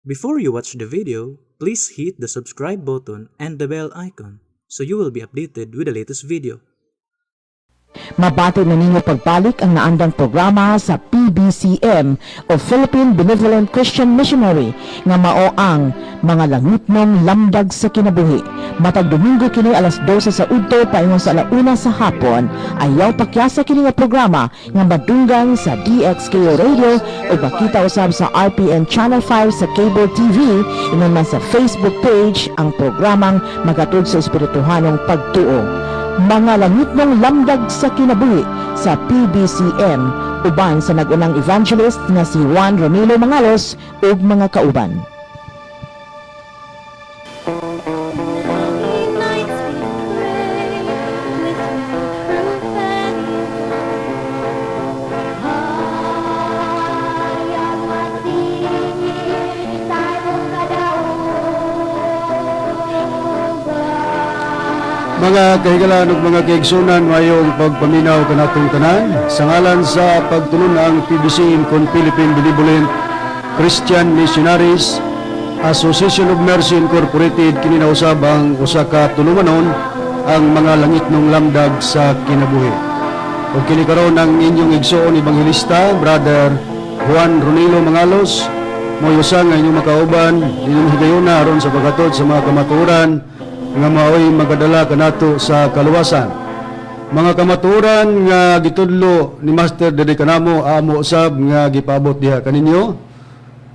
Before you watch the video, please hit the subscribe button and the bell icon so you will be updated with the latest video. Mabati na ninyo pagbalik ang naandang programa sa PBCM o Philippine Benevolent Christian Missionary nga mao ang mga langitnong lamdag sa kinabuhi. Matag Domingo kini alas 12 sa udto paingon sa alauna sa hapon, ayaw pakyasa kini nga programa nga madunggan sa DXKO Radio o makita usab sa RPN Channel 5 sa cable TV ingon man sa Facebook page ang programang Magatud sa Espirituhanong Pagtuo. Mga langitnong lamdag sa kinabuhi sa PBCM uban sa nagunang evangelist nga si Juan Ronilo Mangalos ug mga kauban. Mga kahigalan ug mga kaigsunan, mayong pagpaminaw kanatong tanan sa ngalan sa pagtulon ang PBCM kon Philippine Benevolent Christian Missionaries Association of Mercy Incorporated. Kini na usab ang usa ka tulumanon ang mga langitnong lamdag sa kinabuhi. Ug kini karon ang inyong igsoon ebanghilista Brother Juan Ronilo Mangalos, moy usa nga inyong makauban inyong higayuna aron sa paghatod sa mga kamatuoran nga maoy magadala kanato sa kaluwasan. Mga kamatuoran nga gitudlo ni Master Dede kanamo amo usab nga gipaabot diha kaninyo.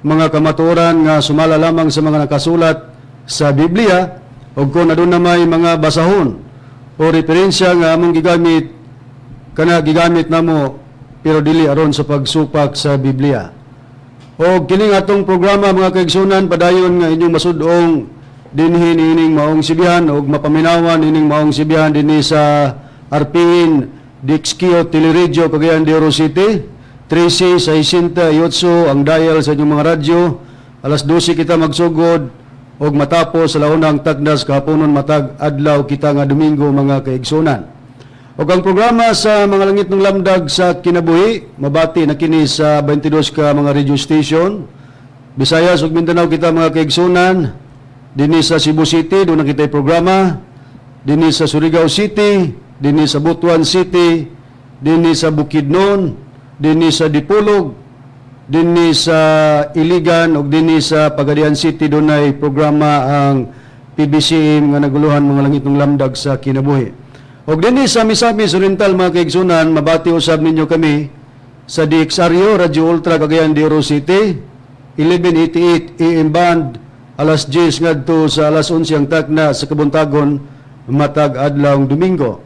Mga kamatuoran nga sumala lamang sa mga nakasulat sa Biblia ug kung aduna may mga basahon o referensya nga among gigamit kana gigamit namo pero dili aron sa pagsupak sa Biblia. O kini atong programa mga kaigsunan padayon nga inyong masud-ong dinhi nining maong sibihan ug mapaminawan nining maong sibihan dinhi sa RPN DXKO Teleradyo Cagayan de Oro City 1368 ang dial sa inyong mga radyo. Alas 12 kita magsugod ug matapos sa launang tagnas kahaponon matag adlaw kita nga Domingo mga kaigsunan. Ug ang programa sa mga langit ng lamdag sa kinabuhi mabati na kini sa 22 ka mga radio station Visayas ug Mindanao kita mga kaigsunan. Dinhi sa Cebu City, doon na kita'y programa. Dinhi sa Surigao City, dinhi sa Butuan City, dinhi sa Bukidnon, dinhi sa Dipolog, dinhi sa Iligan, o dinhi sa Pagadian City, doon ay programa ang PBCM nga naguluhan mga langit ng lamdag sa kinabuhi. O dinhi sa Misamis Oriental mga kaigsunan, mabati usab ninyo kami sa DXRyo, Radio Ultra Cagayan de Oro City, 1188 AM band, alas 10 ngadto sa alas 11 ang takna sa kabuntagon matag adlawng Domingo.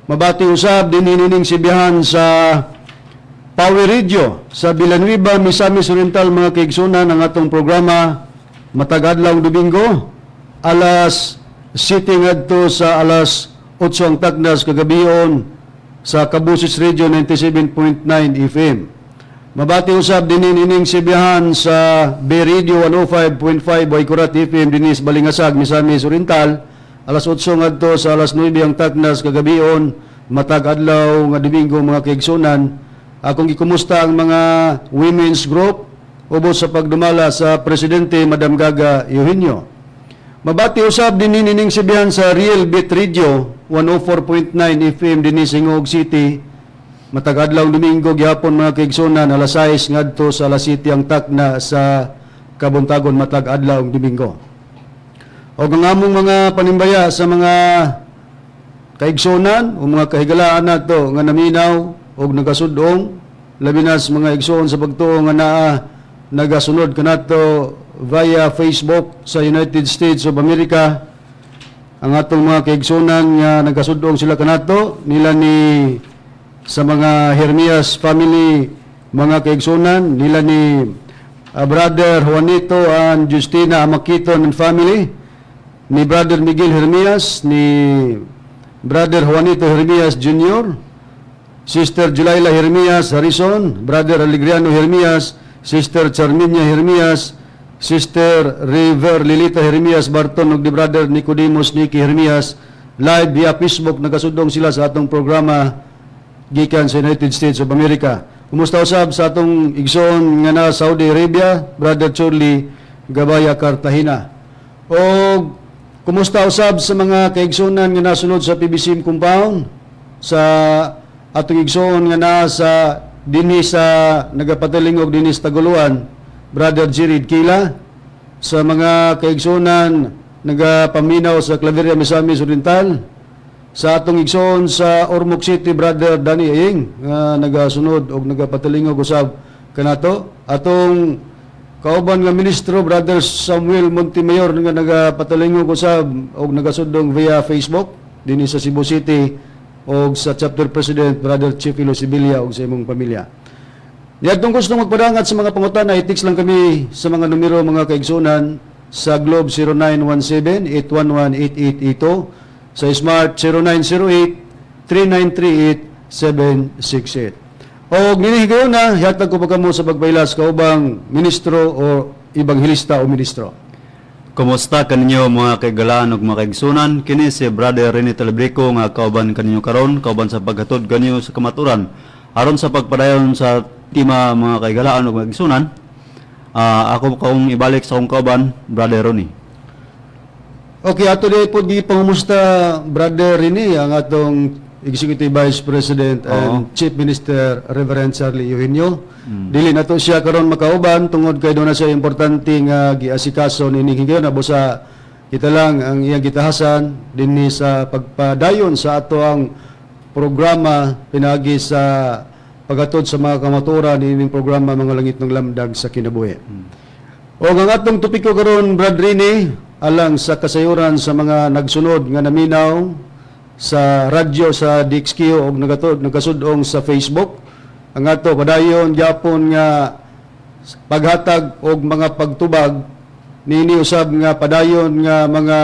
Mabati usab din nining sibihan sa Power Radio sa Villanueva, Misamis Oriental mga kaigsunan ang atong programa matag adlawng Domingo alas 7 ngadto sa alas 8 ang takna sa kagabion sa Kabusis Radio 97.9 FM. Mabati usab din ining sibihan sa B Radio 105.5 Boycorat FM dinis Balingasag, Misamis Oriental alas 8 ngadto sa alas 9 ang tagnas kagabion matag adlaw nga Domingo mga kaigsunan. Akong gikumusta ang mga women's group ubos sa pagdumala sa Presidente Madam Gaga Eugenio. Mabati usab din ining sibihan sa Real Beat Radio 104.9 FM dinis Ingog City matag adlaw Domingo gihapon mga kaigsunan alas 6 ngadto sa alas 7 ang takna sa kabuntagon matag adlaw Domingo. O ang among mga panimbaya sa mga kaigsunan o mga kahigalaan nato nga naminaw og nagasudong labi na sa mga igsoon sa pagtuo nga naa nagasunod kanato via Facebook sa United States of America. Ang atong mga kaigsunan nga nagasudong sila kanato nila ni sa mga Hermias family mga kaigsunan nila ni Brother Juanito and Justina Amakiton and family, ni Brother Miguel Hermias, ni Brother Juanito Hermias Jr., Sister Julaila Hermias Harrison, Brother Alegriano Hermias, Sister Charminia Hermias, Sister River Lilita Hermias Barton ug ni Brother Nicodemus Nicky Hermias. Live via Facebook nagasudong sila sa atong programa gikan sa United States of America. Kumusta usab sa atong igsoon nga na Saudi Arabia, Brother Chorley Gabaya, Cartagena. O kumusta usab sa mga kaigsunan nga nasunod sa PBCM compound sa atong igsoon nga naa sa dinhi sa nagapatalingog dinhi sa Taguluan, Brother Jirid Kila, sa mga kaigsunan nagapaminaw sa Claveria, Misamis Oriental, sa atong igsoon sa Ormoc City, Brother Danny Ing nga nagasunod og nagapatalingog usab kanato, atong kauban nga ministro Brother Samuel Montemayor nga nagapatalingog usab og nagasudong via Facebook dinhi sa Cebu City og sa chapter president Brother Chief Ilo Sibilia og sa imong pamilya. Niadtong gusto magpadangat sa mga pangutana, i-text lang kami sa mga numero mga kaigsunan sa Globe 0917-811-8882, sa Smart 0908-3938-768. O ninihigayon na, hihatag ko pa kamo sa pagpailas kaubang ministro o ibanghilista o ministro. Kumusta kaninyo mga kaigalaan ug mga kaigsunan? Kini si Brother Rene Telebrico nga kauban kaninyo karon, kauban sa paghatod kanyo sa kamaturan aron sa pagpadayon sa tima mga kaigalaan ug mga kaigsunan. Ako kaong ibalik sa akong kauban, Brother Ronnie. Okay, ato di po di pangumusta Brother Rene, ang atong Executive Vice President and Chief Minister Reverend Charlie Eugenio. Dili na to siya karon makauban tungod kay doon na siya importante nga giasikaso ni higayon na busa kita lang ang iyang gitahasan dinhi sa pagpadayon sa ato ang programa pinagi sa paghatod sa mga kamaturan ining programa mga langit ng lamdag sa kinabuhi. O ang atong topiko karon Brad Rene alang sa kasayuran sa mga nagsunod nga naminaw sa radyo sa DXQ og nagasudong sa Facebook ang ato padayon gyapon nga paghatag og mga pagtubag niini usab nga padayon nga mga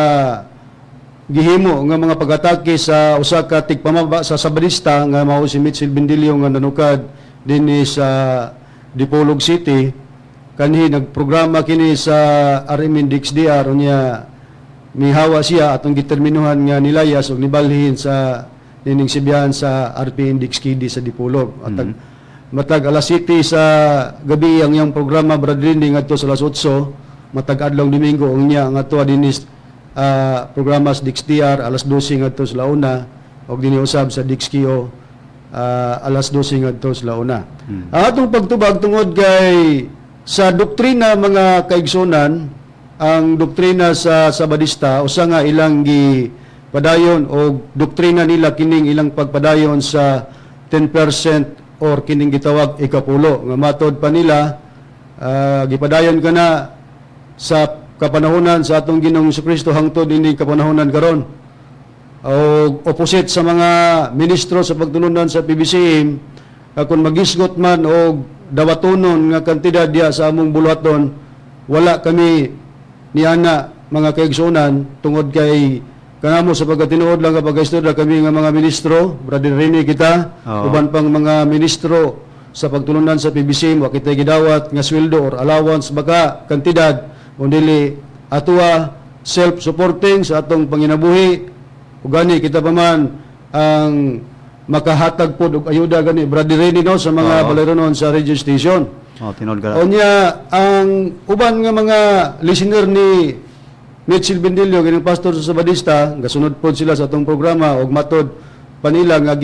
gihimo nga mga pag-atake sa usa ka tigpamaba sa Sabadista nga mao si Mitchell Bindilio nga nanukad dinhi sa Dipolog City kanhi nagprograma kini sa RMN DXDR unya mihawa siya atong giterminuhan nga nilayas o nibalhin sa nining sibihan sa RPN DXKD sa Dipolog. Matag alas 7 sa gabi ang iyang programa Bradlini ngadto sa alas 8 matag adlong Domingo ang niya nga tuwa dinis programa sa DXDR alas 12 ngadto sa launa og dinhi usab sa DXKO alas 12 ngadto sa launa. Ang atong pagtubag tungod kay sa doktrina mga kaigsunan ang doktrina sa Sabadista usa nga ilang padayon o doktrina nila kining ilang pagpadayon sa 10% or kining gitawag ikapulo nga matod pa nila gipadayon kana sa kapanahonan sa atong Ginoong Jesucristo hangtod ini kapanahonan karon o opposite sa mga ministro sa pagtulunan sa PBCM kung magisgot man o dawatonon nga kantidad diya sa among buluhaton wala kami niana mga kaigsunan tungod kay kanamo sa pagkatinuod lang kapag istorya kami nga mga ministro, Brother Rene kita, uban pang mga ministro sa pagtulunan sa PBC, wa kita gidawat nga sweldo or allowance baka kantidad undili atua self-supporting sa atong panginabuhi ug gani kita pa man ang makahatag pod og ayuda gani Brother Rene no sa mga baleronon sa radio station. Tinod ka. Onya ang uban nga mga listener ni Mitchell Bindilio kining pastor sa Sabadista gasunod pod sila sa atong programa og matod panila nga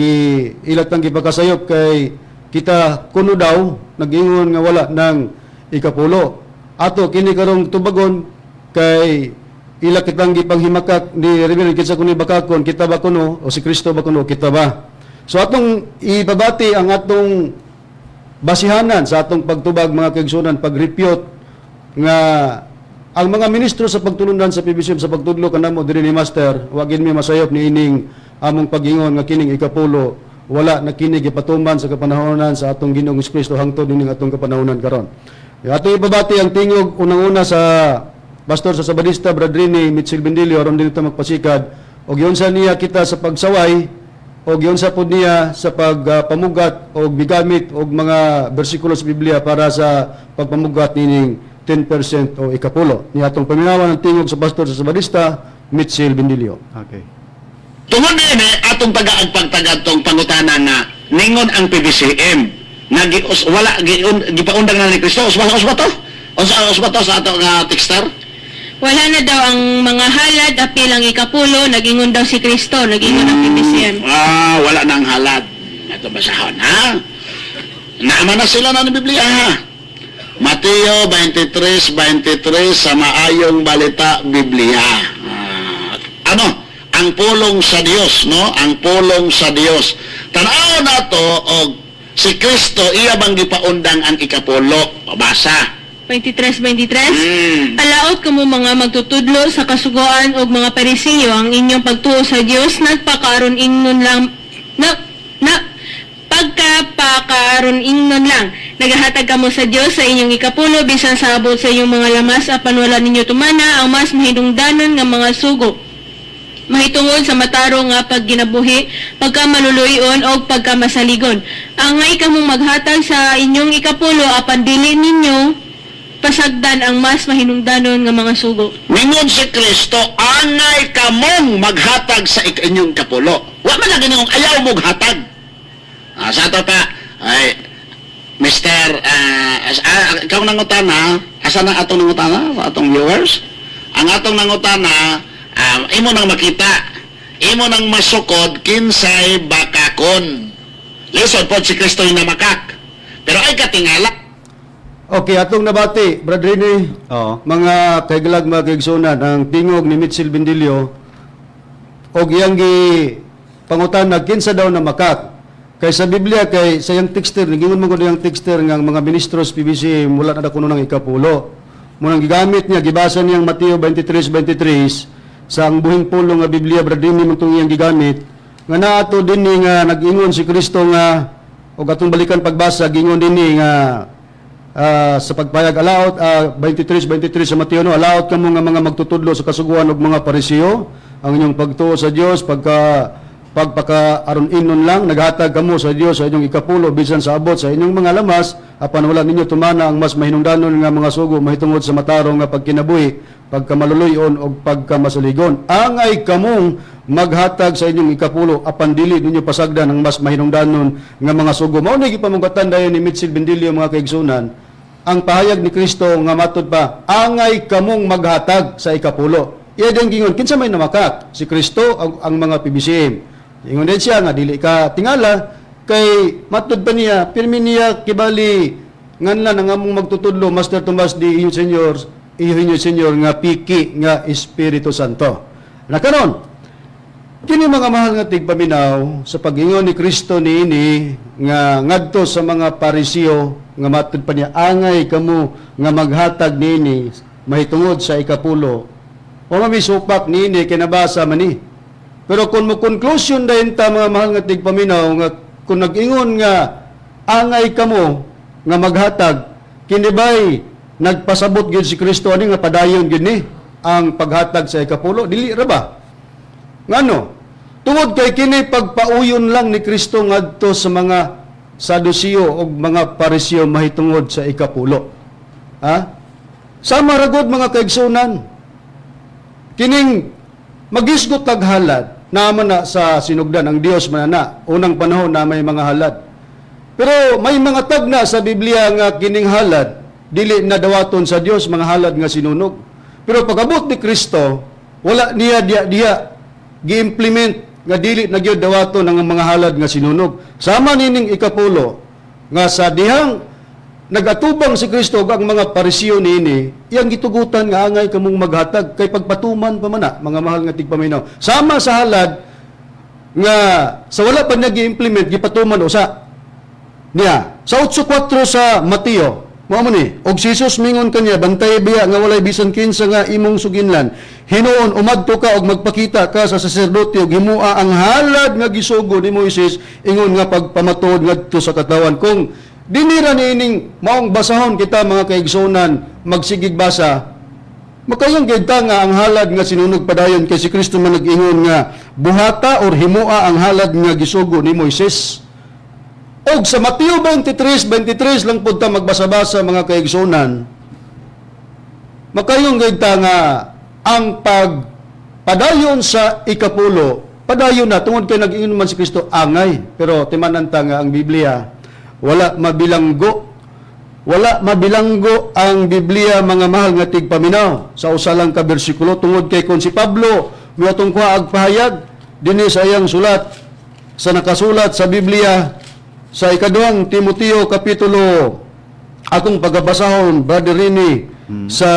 ilatang gipakasayop kay kita kuno daw nag-ingon nga wala nang ikapulo ato kini karong tubagon kay ila kitang gipanghimakak ni Reverend kinsa kuno bakakon kita ba kuno o si Kristo ba kuno kita ba so atong ibabati ang atong basihanan sa atong pagtubag mga kaigsunan pag-repute nga ang mga ministro sa pagtulunan sa PBCM sa pagtudlo kanamo diri ni Master wagin mi masayop ni ining among pag-ingon nga kining ikapulo wala na kini gipatuman sa kapanahonan sa atong Ginoong Jesucristo hangtod ning atong kapanahonan karon. Ato ibabati ang tingog unang-una sa pastor sa Sabadista Brother Rene Mitchell Bindilio aron dito magpasikad og yon sa niya kita sa pagsaway o giyon sa pod niya sa pagpamugat o bigamit og mga bersikulo sa Biblia para sa pagpamugat nining 10% o ikapulo. Ni atong paminawan ng tingog sa pastor sa Sabadista, Mitchell Bindilio. Okay. Tungod din atong pag-aagpagtagad tong pangutanan na ningon ang PBCM nga wala gipaundang na ni Kristo usba to O sa ba to sa ato nga texter? Wala na daw ang mga halad, apil ang ikapulo, nagingon daw si Kristo, nagingon ang PBCM. Wala nang halad. Ito basahon, ha? Naama na sila na ng Biblia, ha? Mateo 23:23 sa maayong balita Biblia. Ano? Ang pulong sa Dios, no? Ang pulong sa Dios. Tanaw na to, og si Kristo, iya bang gipaundang ang ikapulo? Pabasa. 23:23. Alaot kamo mga magtutudlo sa kasugoan og mga Parisiyo ang inyong pagtuo sa Dios nagpakaaron ingnon lang pagkapakaaron ingnon lang nagahatag kamo sa Dios sa inyong ikapulo bisan sa abot sa inyong mga lamas apan wala ninyo tumana ang mas mahidungdanon nga mga sugo mahitungod sa mataro nga pagginabuhi, pagka maluluyon o pagka masaligon. Angay kamong maghatag sa inyong ikapulo apan dili ninyo pasagdan ang mas mahinungdanon nga mga sugo. Mingon si Kristo, angay kamong maghatag sa inyong kapulo. Wa man lagi nung ayaw mong hatag. Sa ato pa, ay, Mr. Ikaw nangutana, asa na atong nangutana sa atong viewers? Ang atong nangutana, imo nang makita, imo nang masukod, kinsay bakakon. Listen po, si Kristo yung namakak. Pero ay katingala, Okay, atong nabati, Brad Rene, Oo. mga kaigalag, mga kaigsunan, ang tingog ni Mitchell Bendilio, o iyang gi pangutan na kinsa daw na makak. Kay sa Biblia, kay sa yung texter, nagingon mo ko yung texter ng mga ministros PBC, mula na kuno ng ikapulo. Munang gigamit niya, gibasa niyang Mateo 23:23, sa ang buhing pulo nga Biblia, Brad Rene, mong iyang gigamit, nga naato din ni nga nag-ingon si Kristo nga, o atong balikan pagbasa, gingon din ni nga, sa pagpayag alaot 23 sa Mateo no, alaot kamo nga mga magtutudlo sa kasuguan og mga Parisiyo ang inyong pagtuo sa Dios pagpaka aron inon lang naghatag kamo sa Dios sa inyong ikapulo bisan sa abot sa inyong mga lamas apan wala ninyo tumana ang mas mahinungdanon nga mga sugo mahitungod sa matarong nga pagkinabuhi pagkamaluluyon o pagkamasaligon angay kamong maghatag sa inyong ikapulo apan dili ninyo pasagdan ang mas mahinungdanon nga mga sugo mao ni gipamungkatan dayon ni Mitchell Bendilio mga kaigsunan ang pahayag ni Kristo nga matud pa angay kamong maghatag sa ikapulo iya din gingon kinsa may namakak si Kristo ang mga PBCM ingon din siya nga dili ka tingala kay matud pa niya pirmi niya kibali nganlan ang among magtutudlo Master Tomas di iyo Senyor nga piki nga Espiritu Santo nakaron kini mga mahal nga tigpaminaw sa pag-ingon ni Kristo niini nga ngadto sa mga Parisiyo nga matud pa niya angay kamo nga maghatag niini mahitungod sa ikapulo o mamisupak niini kinabasa man ni pero kung mo conclusion dayon ta mga mahal nga tigpaminaw nga kung nag-ingon nga angay kamo nga maghatag kinibay nagpasabot gyud si Kristo ani nga padayon gyud ni ang paghatag sa ikapulo dili ra ba ngano tungod kay kini pagpauyon lang ni Kristo ngadto sa mga Sadusiyo o mga Parisiyo mahitungod sa ikapulo ha sama ragod mga kaigsunan kining magisgot tag halad naman na sa sinugdan ang Dios manana unang panahon na may mga halad pero may mga tag na sa Biblia nga kining halad dili na dawaton sa Dios mga halad nga sinunog pero pagabot ni Kristo wala niya diya gi-implement nga dili na gyud dawaton ang mga halad nga sinunog sama nining ikapulo nga sa dihang nagatubang si Kristo ang mga Parisiyo niini iyang gitugutan nga angay kamong maghatag kay pagpatuman pa man na mga mahal nga tigpaminaw sama sa halad nga sa wala pa nag-implement gipatuman usa niya sa 8:4 sa Mateo mao man ni og si Jesus mingon kaniya bantay biya nga walay bisan kinsa nga imong suginlan hinuon umadto ka og magpakita ka sa saserdote og himua ang halad nga gisugo ni Moises ingon nga pagpamatuod ngadto sa katawan kung dinira niining maong basahon kita mga kaigsunan magsigig basa makayong kita nga ang halad nga sinunog padayon kay si Kristo man nag-ingon nga buhata or himua ang halad nga gisugo ni Moises og sa Mateo 23 lang pud ta magbasa-basa mga kaigsunan makayong kita nga ang pagpadayon sa ikapulo padayon na tungod kay nag-ingon man si Kristo angay pero timanan ta nga ang Biblia wala mabilanggo wala mabilanggo ang Biblia mga mahal nga tigpaminaw sa usalang ka bersikulo tungod kay kon si Pablo miatong kuha ag pahayag dinhi sa iyang sulat sa nakasulat sa Biblia sa ikaduhang Timoteo kapitulo akong pagabasahon Brother Rini sa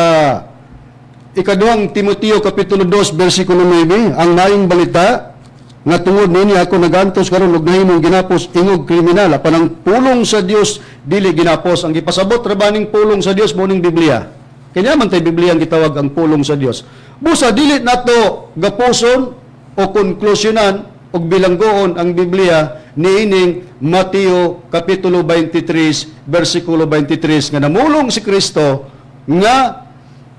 ikaduhang Timoteo kapitulo 2 bersikulo 9 ang naing balita nga tungod nini ako nagantos karon og nahimong ginapos ingog kriminal apan ang pulong sa Dios dili ginapos ang gipasabot ra baning pulong sa Dios mo ning Biblia kanya man tay Biblia ang gitawag ang pulong sa Dios busa dili nato gapuson o konklusyonan og bilanggoon ang Biblia niining Mateo kapitulo 23 bersikulo 23 nga namulong si Kristo nga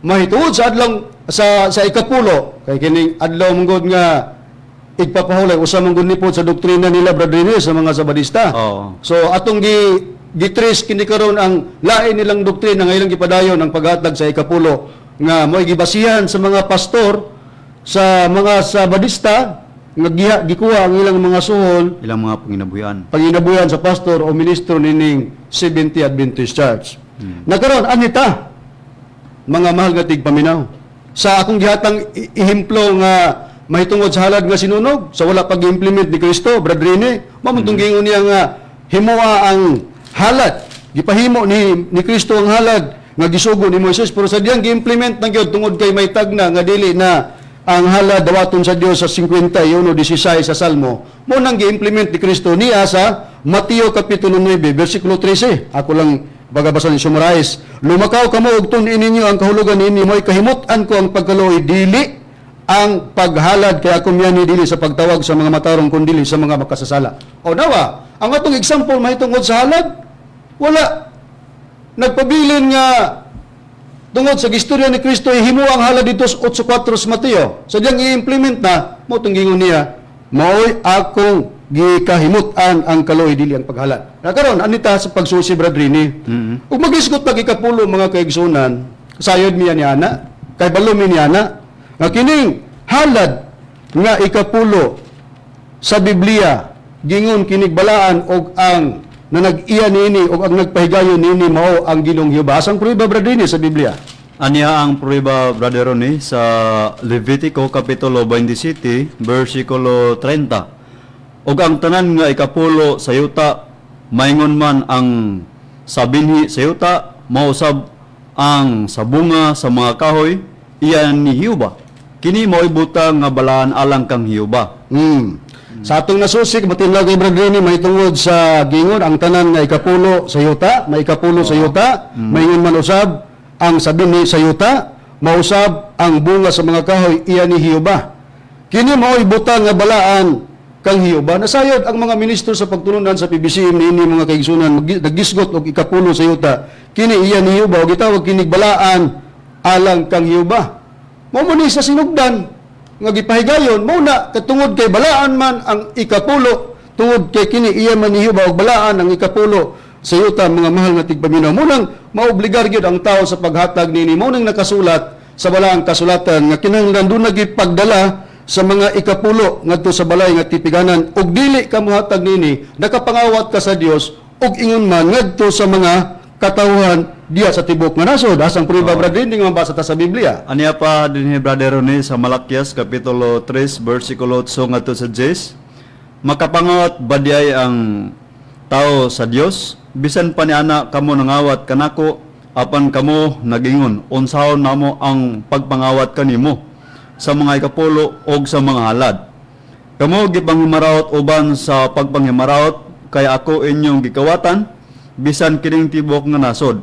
mahituod sa adlaw sa ikapulo kay kining adlaw manggod nga igpapahulay usa man gud nipod sa doktrina nila Brother Rene sa mga Sabadista. Oo. So atong gitris kini karon ang lain nilang doktrina nga ilang gipadayon ang paghatag sa ikapulo nga mo'y gibasihan sa mga pastor sa mga Sabadista nga gikuha ang ilang mga suhol Ilang mga panginabuhian. panginabuyan sa pastor o ministro nining Seventh-day Adventist Church. Nagkaroon anita mga mahal nga tigpaminaw sa akong gihatang ihemplo nga mahitungod sa halad nga sinunog sa wala pag-implement ni Kristo Brother Rene mamutong gingon niya nga himoa ang halad gipahimo ni Kristo ang halad nga gisugo ni Moises pero sa diyang gi-implement na gyud tungod kay may tagna nga dili na ang halad dawaton sa Dios sa 51:16 sa Salmo mo nang gi-implement ni Kristo niya sa Mateo kapitulo 9 bersikulo 13 ako lang bagabasa ni summarize lumakaw kamo og tun-in ninyo ang kahulugan niini mo'y kahimut-an ko ang pagkaluoy dili ang paghalad kaya kumyani dili sa pagtawag sa mga matarong kundili sa mga makasasala. O nawa, ang atong example mahitungod sa halad, wala. Nagpabilin nga tungod sa gistorya ni Kristo himo ang halad dito sa 8:4 sa Mateo. Sa diyang i-implement na, mo gingon niya, maoy akong gikahimutan ang kaloy dili ang paghalad. Nakaroon, anita sa pagsusi Brother Rini. Ug magisgot pag ikapulo mga kaigsunan, sayod miya ni ana, kay balumi ni ana, nga kining halad nga ikapulo sa Biblia gingon kinig balaan og ang nanag-iya niini og ang nagpahigayon niini mao ang Ginoong Jehova. Asang prueba Brother Rini sa Biblia? Aniya ang prueba Brother Ronnie sa Levitico kapitulo 27 bersikulo 30. Og ang tanan nga ikapulo sa yuta maingon man ang sabinhi sa yuta mausab ang sabunga sa mga kahoy iyan ni Jehova. Kini mo'y butang nga balaan alang kang Jehova. Sa atong nasusik matinlaw kay Brother Rini mahitungod sa gingon ang tanan nga ikapulo sa yuta, may ikapulo sa yuta, maingon man usab ang sabinhi sa yuta, mausab ang bunga sa mga kahoy iyan ni Jehova. Kini mo'y butang nga balaan kang Jehova. Nasayod ang mga ministro sa pagtulunan sa PBCM niini mga kaigsunan nagisgot og ikapulo sa yuta. Kini iyan ni Jehova og gitawag kinig balaan alang kang Jehova. Mao ni sa sinugdan nga gipahigayon mao na katungod kay balaan man ang ikapulo tungod kay kini iya man ni Jehova og balaan ang ikapulo sa yuta mga mahal nga tigpaminaw mo nang maobligar gyud ang tao sa paghatag nini mo nang nakasulat sa balaang kasulatan nga kinahanglan do nagipagdala sa mga ikapulo ngadto sa balay nga tipiganan ug dili ka mohatag nini nakapangawat ka sa Dios ug ingon man ngadto sa mga katawhan diya sa tibok nga nasod asang prueba Brother Rini nga mabasa ta sa Biblia. Aniya pa dinhi Brother Ronnie sa Malakias kapitulo 3 bersikulo 8 ngadto sa 10. Makapangawat ba diay ang tao sa Dios bisan pa ni ana kamo nangawat kanako apan kamo nagingon unsahon namo ang pagpangawat kanimo sa mga ikapulo og sa mga halad. Kamo gipanghimarawot uban sa pagpanghimarawot kay ako inyong gikawatan bisan kining tibok nga nasod.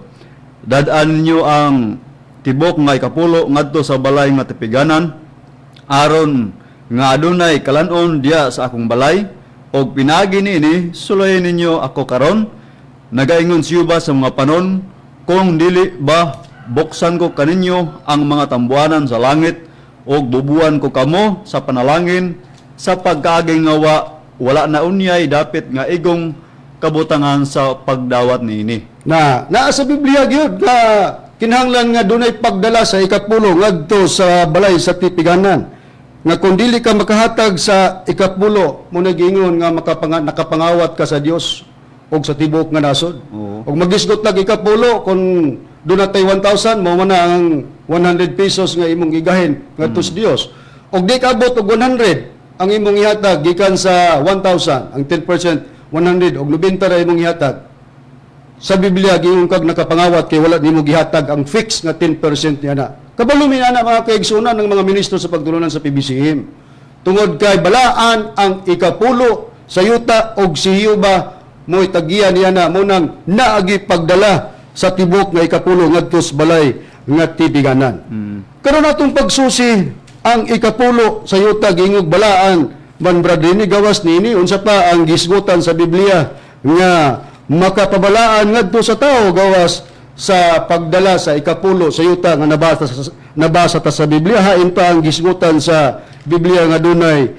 Dadaan ninyo ang tibok nga ikapulo ngadto sa balay nga tipiganan aron nga adunay kalanon diya sa akong balay og pinagi niini sulayan ninyo ako karon. Nagaingon si Jehova sa mga panon kung dili ba buksan ko kaninyo ang mga tambuanan sa langit og bubuan ko kamo sa panalangin sa pagkaaging ngawa wala na unyay dapit nga igong kabutangan sa pagdawat niini. Naa sa Biblia gyud nga kinahanglan nga dunay pagdala sa ikapulo ngadto sa balay sa tipiganan. Nga kung dili ka makahatag sa ikapulo mo nagingon nga nakapangawat ka sa Dios og sa tibuok nga nasod. Oo. Og magisgot tag ikapulo kung doon natay 1,000 mao man na ang 100 pesos nga imong gigahin ngadto sa Dios. Og di kaabot og 100 ang imong ihatag gikan sa 1,000, ang 10% 100 og 90 ra imong ihatag. Sa Biblia giingong kag nakapangawat kay wala nimo gihatag ang fix nga 10% niya na. Kabalo mi ana mga kaigsunan ng mga ministro sa pagtulunan sa PBCM. Tungod kay balaan ang ikapulo sa yuta og si Hiuba mo'y tagiyan niya na mo nang naagi pagdala sa tibok nga ikapulo ngadto sa balay nga tibiganan. Karon atong pagsusi ang ikapulo sa yuta giingog balaan man bradini gawas nini unsa pa ang gisgutan sa Biblia nga makapabalaan ngadto sa tao gawas sa pagdala sa ikapulo sa yuta nga nabasa ta sa Biblia hain pa ang gisgutan sa Biblia nga dunay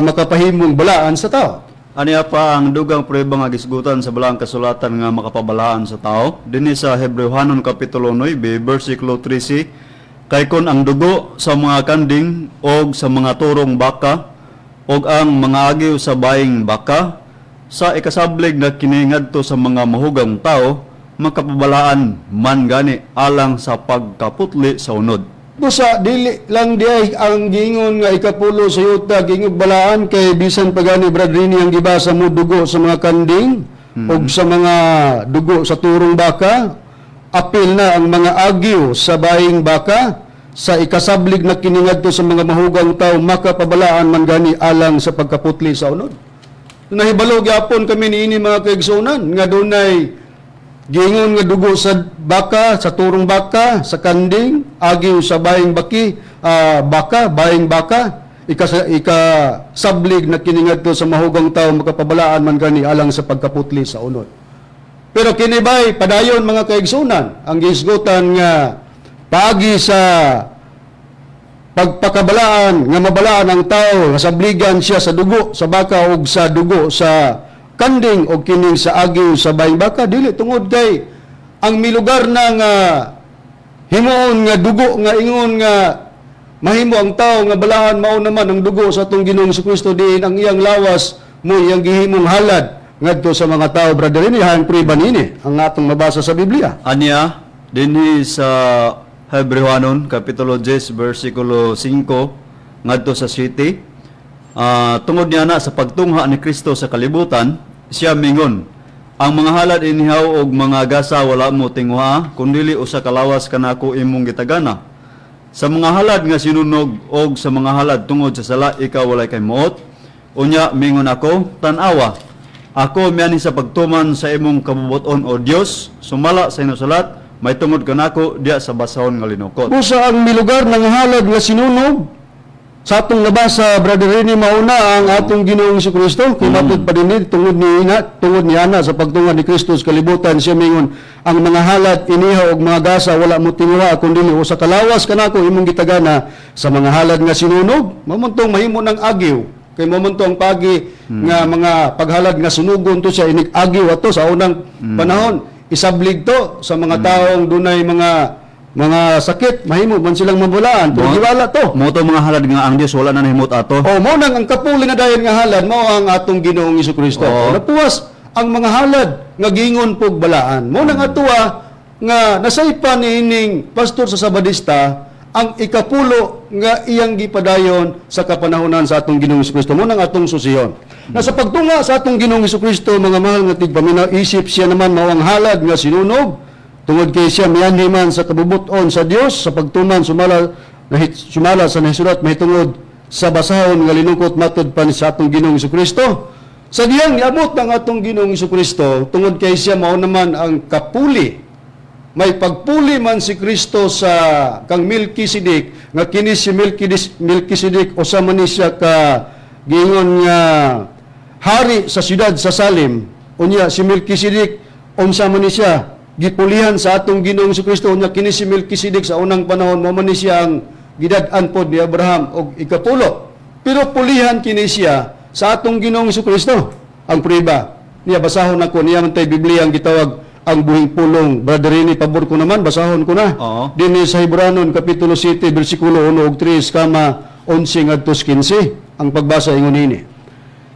makapahimong balaan sa tao. Aniya pa ang dugang prueba nga gisgutan sa balaang kasulatan nga makapabalaan sa tao. Dinhi sa Hebrehanon kapitulo 9, bersikulo 13, kay kun ang dugo sa mga kanding og sa mga turong baka og ang mga agiw sa baing baka sa ikasablig na kini ngadto sa mga mahugang tao makapabalaan man gani alang sa pagkaputli sa unod. Busa dili lang diay ang gingon nga ikapulo sa yuta gingog balaan kay bisan pagani bradrini ang gibasa mo dugo sa mga kanding og sa mga dugo sa turong baka apil na ang mga agyo sa baing baka sa ikasablig na kiningadto sa mga mahugang tao makapabalaan man gani alang sa pagkaputli sa unod. Nahibalo gyapon kami niini mga kaigsunan nga dunay gingon nga dugo sa baka, sa turong baka, sa kanding, agiw sa baing baing baka, ikasablig na kiningadto sa mahugang tao makapabalaan man gani alang sa pagkaputli sa unod. Pero kinibay padayon mga kaigsunan ang gisgutan nga paagi sa pagpakabalaan nga mabalaan ang tao nga sabligan siya sa dugo sa baka ug sa dugo sa kanding o kining sa agiw sa baing baka dili tungod kay ang milugar na nga himuon nga dugo nga ingon nga mahimo ang tao nga balaan mao naman ang dugo sa atong Ginoong Jesucristo diin ang iyang lawas mo iyang gihimong halad ngadto sa mga tao brother ini hang priban ini ang atong mabasa sa Biblia. Aniya dinhi sa Hebrehanon kapitulo 10 bersikulo 5 ngadto sa 7 tungod niya na sa pagtungha ni Kristo sa kalibutan siya mingon ang mga halad inihaw og mga gasa wala mo tinguha kundili usa ka lawas kanako imong gitagana sa mga halad nga sinunog og sa mga halad tungod sa sala ikaw walay kay muot unya mingon ako tan-awa ako miani sa pagtuman sa imong kabubuton o Dios sumala sa inusalat may tungod kanako diya sa basahon nga linukot. Busa ang milugar ng halad nga sinunog sa atong nabasa, Brother Rene, mauna ang atong Ginoong Jesucristo. Kinapit pa din tungod niya na sa pagtungad ni Kristo sa kalibutan. Siya mingon, ang mga halad, inihaw og mga gasa, wala mo tinguha, kundi sa kalawas kanako imong gitagana sa mga halad nga sinunog. Mamuntong mahimo ng agiw. Kay mamuntong pagi nga mga paghalad nga sunugon to siya, inig agiw ato sa unang panahon. Isablig to sa mga taong dunay mga sakit, mahimo man silang mabulaan. Pero giwala to. Mo to mga halad nga ang Dios wala na nahimot ato. O mo nang ang kapuli na dayon nga halad mao ang atong Ginoong Jesucristo. Napuwas ang mga halad nga gingon pug balaan. Mo nang atuwa nga nasaypa niining pastor sa Sabadista ang ikapulo nga iyang gipadayon sa kapanahonan sa atong Ginoong Jesucristo. Mo nang atong susiyon. Na sa pagtunga sa atong Ginoong Jesucristo, mga mahal nga tigpaminaw, isip siya naman mao ang halad nga sinunog tungod kay siya miyanhi man sa kabubuton sa Dios sa pagtuman sumala sa nahisulat mahitungod sa basahon nga linungkot matud pa sa atong Ginoong Jesucristo. Sa diyang niabot ang atong Ginoong Jesucristo tungod kay siya mao naman ang kapuli. May pagpuli man si Kristo sa kang Melkisedek nga kini si Melkisedek usa man ni siya ka gingon nga hari sa siyudad sa Salem. Unya si Melkisedek unsa man ni siya gipulihan sa atong Ginoong Jesucristo unya kini si Melkisedek sa unang panahon mao man ni siya ang gidad-an pod ni Abraham og ikapulo. Pero pulihan kini siya sa atong Ginoong Jesucristo. Ang prueba niya basahon ako niya man tay Biblia ang gitawag ang buhing pulong. Brother Rene, pabor ko naman basahon ko na. Dinhi sa Hebrehanon kapitulo 7 bersikulo 1 ug 3 kama 11 ngadto 15 ang pagbasa ingon ini.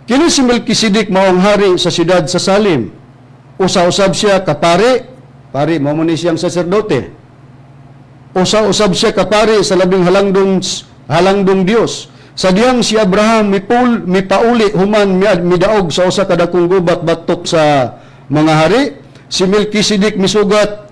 Kini si Melkisedek mao ang hari sa siyudad sa Salem. usa-usab siya kapari, pari mao man ni siyang saserdote. Usa-usab siya kapari sa labing halangdong Dios. Sa diyang si Abraham mipauli human midaog sa usa ka dakong gubat batok sa mga hari, si Melkisedek misugat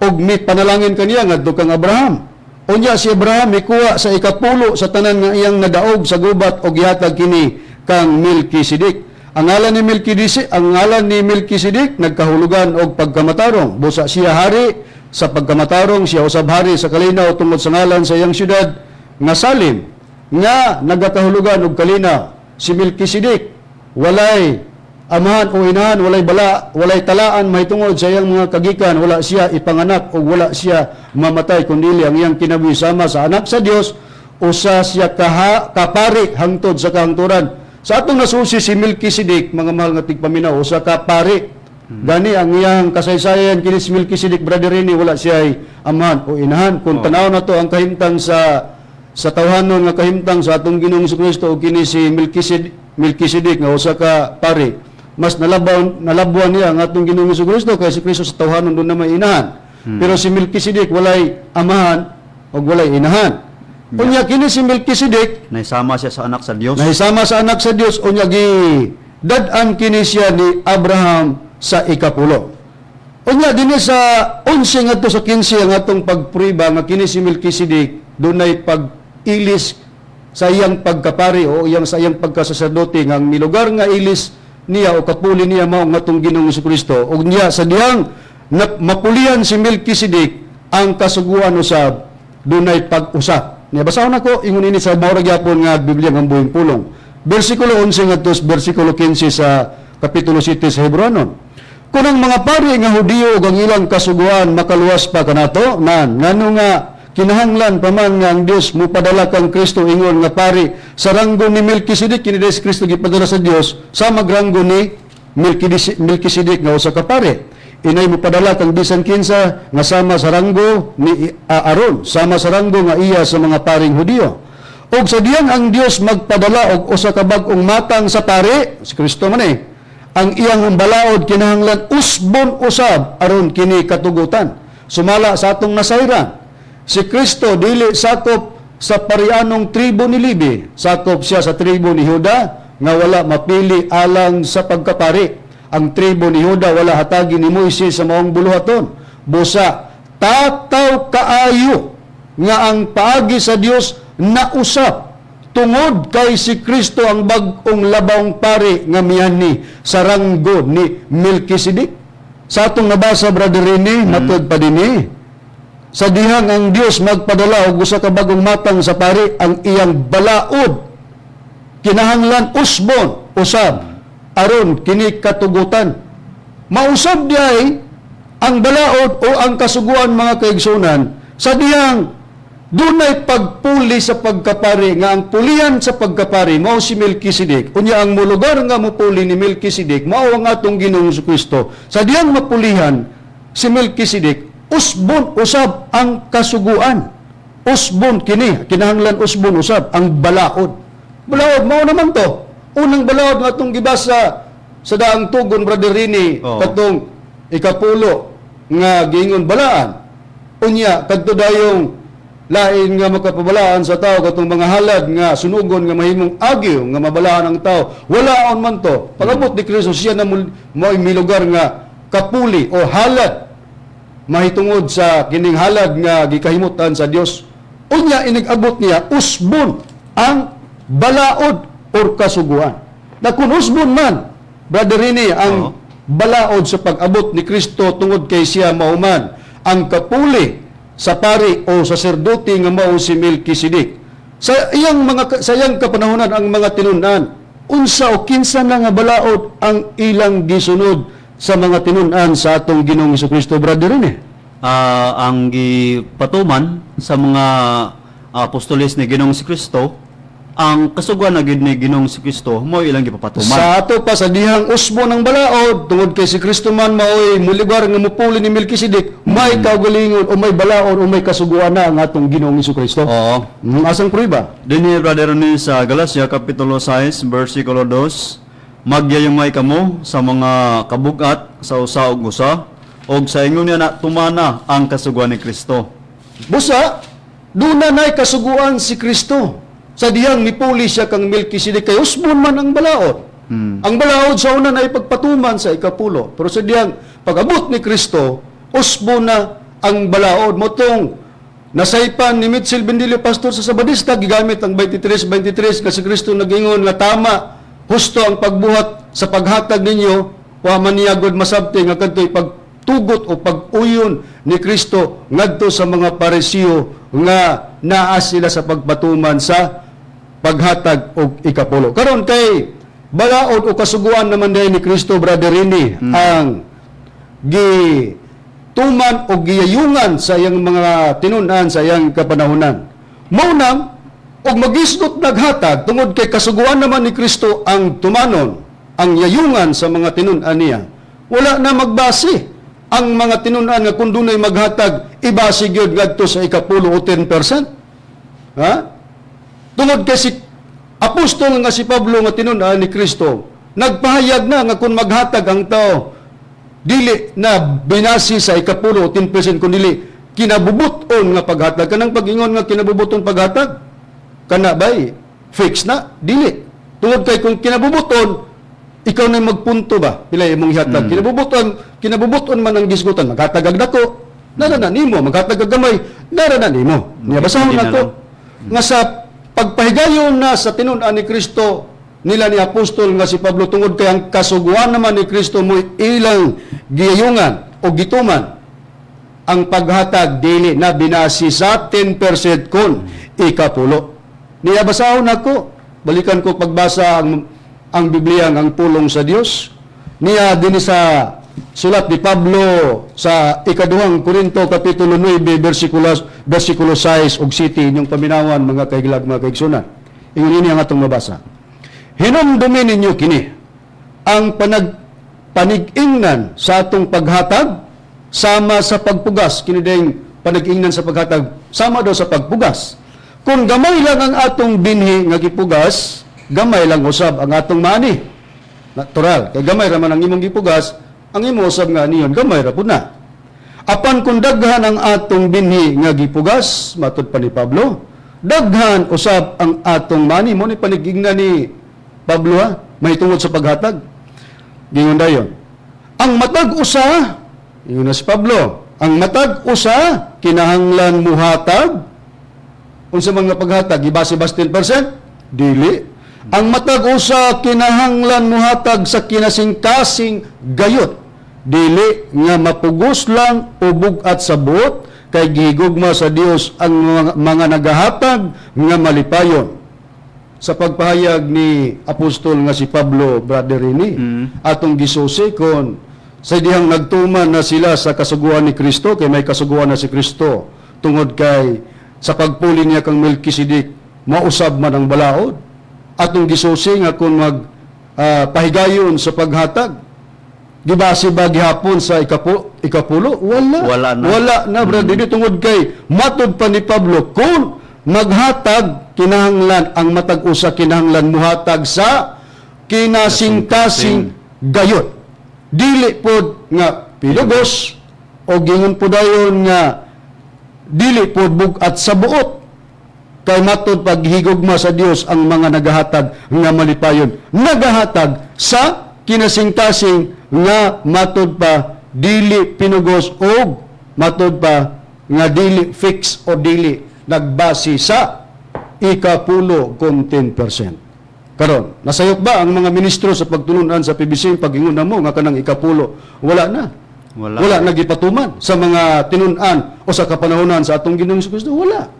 og panalangin kaniya ngadto kang Abraham. Unya si Abraham mikuha sa ikapulo sa tanan nga iyang nadaog sa gubat og gihatag kini kang Melkisedek. Ang ngalan ni Melkisedek nagkahulugan og pagkamatarong. Busa siya hari sa pagkamatarong, siya usab hari sa kalinaw tungod sa ngalan sa iyang syudad nga Salim, nga nagakahulugan og kalinaw. Si Melkisedek walay amahan o inahan, walay talaan mahitungod sa iyang mga kagikan, wala siya ipanganak o wala siya mamatay kundi ang iyang kinabuhi sama sa anak sa Dios, usa siya kapari hangtod sa kahangturan. Sa atong nasusi si Melkisedek, mga mahal nga tigpaminaw, usa kapari. Gani ang iyang kasaysayan kini si Melkisedek, brother Rini, wala siya amahan o inahan. Kung tanaw na to ang kahimtang sa tawhanon nga kahimtang sa atong Ginoong Jesucristo o kini si Melkisedek nga usa ka pari, mas nalabuan niya ang atong Ginoong Jesucristo kay si Kristo sa tawhanon doon na may inahan. Pero si Melkisedek walay amahan o walay inahan. Unya kini si Melkisedek Naisama siya sa anak sa Dios. nahisama sa anak sa Dios, unya gi dad-an kini siya ni Abraham sa ikapulo. Unya dinhi sa 11 ngadto sa 15 ang atong pagprueba nga kini si Melkisedek dunay pag-ilis sa iyang pagkapari o sa iyang pagkasaserdote nga ang milugar nga ilis niya o kapuli niya mao nga atong Ginoong Jesucristo. Ug niya sa diyang mapulian si Melkisedek ang kasuguan usab dunay pag-usap. Niya basahon ako ingon ini sa murag gyapon nga Biblia nga buhing pulong. Bersikulo 11 ngadto bersikulo 15 sa kapitulo 7 sa Hebreanon. Kung ang mga pari nga Hudiyo ug ang ilang kasuguan makaluwas pa kanato, ngano nga kinahanglan pa man nga ang Dios mupadala kang Kristo ingon nga pari sa ranggo ni Melkisedek, kini si Kristo gipadala sa Dios sa magranggo ni Melkisedek nga usa ka pari. Inay mupadala kang bisan kinsa nga sama sa ranggo ni Aaron, sama sa ranggo nga iya sa mga paring Hudiyo. Og sa diyan ang Dios magpadala og usa ka bag-ong matang sa pari, si Kristo man ang iyang balaod kinahanglan usbon usab aron kini katugutan. Sumala sa atong nasayran, si Kristo dili sakop sa parianong tribo ni Levi, sakop siya sa tribo ni Juda nga wala mapili alang sa pagkapari. Ang tribo ni Juda wala hatagi ni Moises sa maong buluhaton. Busa tataw kaayo nga ang paagi sa Dios nausap tungod kay si Kristo ang bag-ong labawng pari nga miyani sa ranggo ni Melkisedek. Sa atong nabasa, brother Rene, matod pa dinhi, sa dihang ang Dios magpadala og usa ka bagong matang sa pari, ang iyang balaod kinahanglan usbon usab aron kini katugutan. Mausab diay ang balaod o ang kasuguan mga kaigsunan sa dihang dunay pagpuli sa pagkapari nga ang pulian sa pagkapari mao si Melkisedek. Unya ang mulugar nga mopuli ni Melkisedek mao ang atong Ginoong Jesucristo. Sa diyang mapulihan si Melkisedek, usbon usab ang kasuguan. Usbon kini, kinahanglan usbon usab ang balaod. Balaod mao naman to. Unang balaod nga atong gibasa sa daang tugon, brother Rini, katong ikapulo nga giingon balaan. Unya kadto dayong lain nga makapabalaan sa tao katong mga halad nga sunugon nga mahimong agyo nga mabalaan ang tao. Walaon man to. Pag-abot ni Kristo siya na mo'y milugar nga kapuli o halad mahitungod sa kining halad nga gikahimutan sa Dios. Unya inigabot niya usbon ang balaod or kasuguan. Na kung usbon man, brother Rini, ang balaod sa pag-abot ni Kristo tungod kay siya mauman ang kapuli sa pari o saserdote nga mao si Melkisedek. Sa iyang kapanahonan ang mga tinunan, unsa o kinsa na nga balaod ang ilang gisunod sa mga tinunan sa atong Ginoong Jesucristo, brother Rini? Ang gipatuman sa mga apostoles ni Ginoong Kristo, ang kasuguan na gid ni Ginoong Kristo mo ilang gipapatuman. Sa ato pa sa dihang usbo ng balaod tungod kay si Kristo man maoy muligar nga mupuli ni Melkisedek, may kaugalingon o may balaod o may kasuguan na ang atong Ginoong Kristo. Oo. Asang prueba? Dinhi brother ni sa Galacia kapitulo 6 bersikulo 2. Magyayumay kamo sa mga kabugat sa usa ug usa, og sa ingon niya na tumana ang kasuguan ni Kristo. Busa, doon na na'y kasuguan si Kristo. Sa diyang nipuli siya kang Melkisedek, kay usbon man ang balaod. Ang balaod sa una na ipagpatuman sa ikapulo. Pero sa diyang pag-abot ni Kristo, usbon na ang balaod. Motong nasaypan ni Mitchell Bendilio Pastor sa Sabadista, gigamit ang 23:23 kasi Kristo nagingon nga tama, husto ang pagbuhat sa paghatag ninyo, wa man niya gud masabti nga kadtoy pagtugot o pag-uyon ni Kristo ngadto sa mga Parisiyo nga naa sila sa pagpatuman sa paghatag og ikapulo. Karon kay balaod o kasuguan naman dahil ni Kristo, Brother Rini, ang tuman o giyayungan sa iyang mga tinunan sa iyang kapanahunan. Maunang, og magisgot naghatag, tungod kay kasuguan naman ni Kristo ang tumanon, ang yayungan sa mga tinunan niya. Wala na magbase ang mga tinunan nga kung dunay maghatag, ibase gyud ngadto sa ikapulo o 10%. Ha? Tungod kay si apostol nga si Pablo nga tinunan ni Kristo, nagpahayag na nga kung maghatag ang tao, dili na binasi sa ikapulo o 10% kundi kinabubuton nga paghatag. Kanang pag-ingon nga kinabubuton paghatag, kana ba'y fix na? Dili. Tungod kay kung kinabubuton, ikaw na magpunto ba? Pila imong ihatag. Kinabubuton man ang gisgutan, maghatag ag dako, naranan nimo, maghatag ag gamay, naranan nimo. Niya basahon Hindi na nako lang. nga sa pagpahigayon na sa tinunan ni Kristo nila ni apostol nga si Pablo, tungod kay ang kasuguan naman ni Kristo mo ilang giyayungan o gituman ang paghatag dili na binasi sa 10% kun ikapulo. Niya basahon ako, balikan ko pagbasa ang Biblia ang pulong sa Dios. Niya din sa sulat ni Pablo sa ikaduhang Korinto kapitulo 9 versikulo 6 ug 7 inyong paminawan mga kaiglag mga kaigsunan. Ingon ini ang atong mabasa. Hinumdumin ninyo kini ang panag-ingnan sa atong paghatag sama sa pagpugas. Kini ding panag-ingnan sa paghatag sama daw sa pagpugas. Kung gamay lang ang atong binhi nga gipugas, gamay lang usab ang atong mani. Natural, kay gamay ra man ang imong gipugas, ang imo usab nga niyon gamay ra pud na. Apan kung daghan ang atong binhi nga gipugas, matud pa ni Pablo, daghan usab ang atong mani. Mo ni panigingnan ni Pablo ha, may tungod sa paghatag. Gingon dayon. Ang matag usa, ingon na si Pablo, ang matag usa kinahanglan muhatag unsa mga paghatag ibase-bas 10%? Dili. Ang matag usa kinahanglan muhatag sa kinasing-kasing gayot. Dili nga mapugos lang o bugat sa buot kay gihigugma sa Dios ang mga nagahatag nga malipayon. Sa pagpahayag ni apostol nga si Pablo, Brother Rini, atong gisusi kon sa dihang nagtuman na sila sa kasuguan ni Kristo, kay may kasuguan na si Kristo tungod kay sa pagpuli niya kang Melkisedek, mausab man ang balaod. Atong gisusi nga kung pahigayon sa paghatag, gibase ba gihapon sa ikapulo? Wala na, brother. Dili tungod kay matud pa ni Pablo, kung maghatag kinahanglan ang matag usa kinahanglan muhatag sa kinasing-kasing gayot. Dili pod nga pilugos o gingon po dayon nga dili pod bugat sa buot. Kay matud paghigugma sa Dios ang mga nagahatag nga malipayon. Nagahatag sa kinasing-kasing nga matud pa dili pinugos o matud pa nga dili fix o dili nagbase sa ikapulo kung 10%. Karon, nasayop ba ang mga ministro sa pagtulunan sa PBC pag-ingon na mo nga kanang ikapulo? Wala na. Wala nagipatuman sa mga tinunan o sa kapanahonan sa atong Ginoong Kristo. Wala.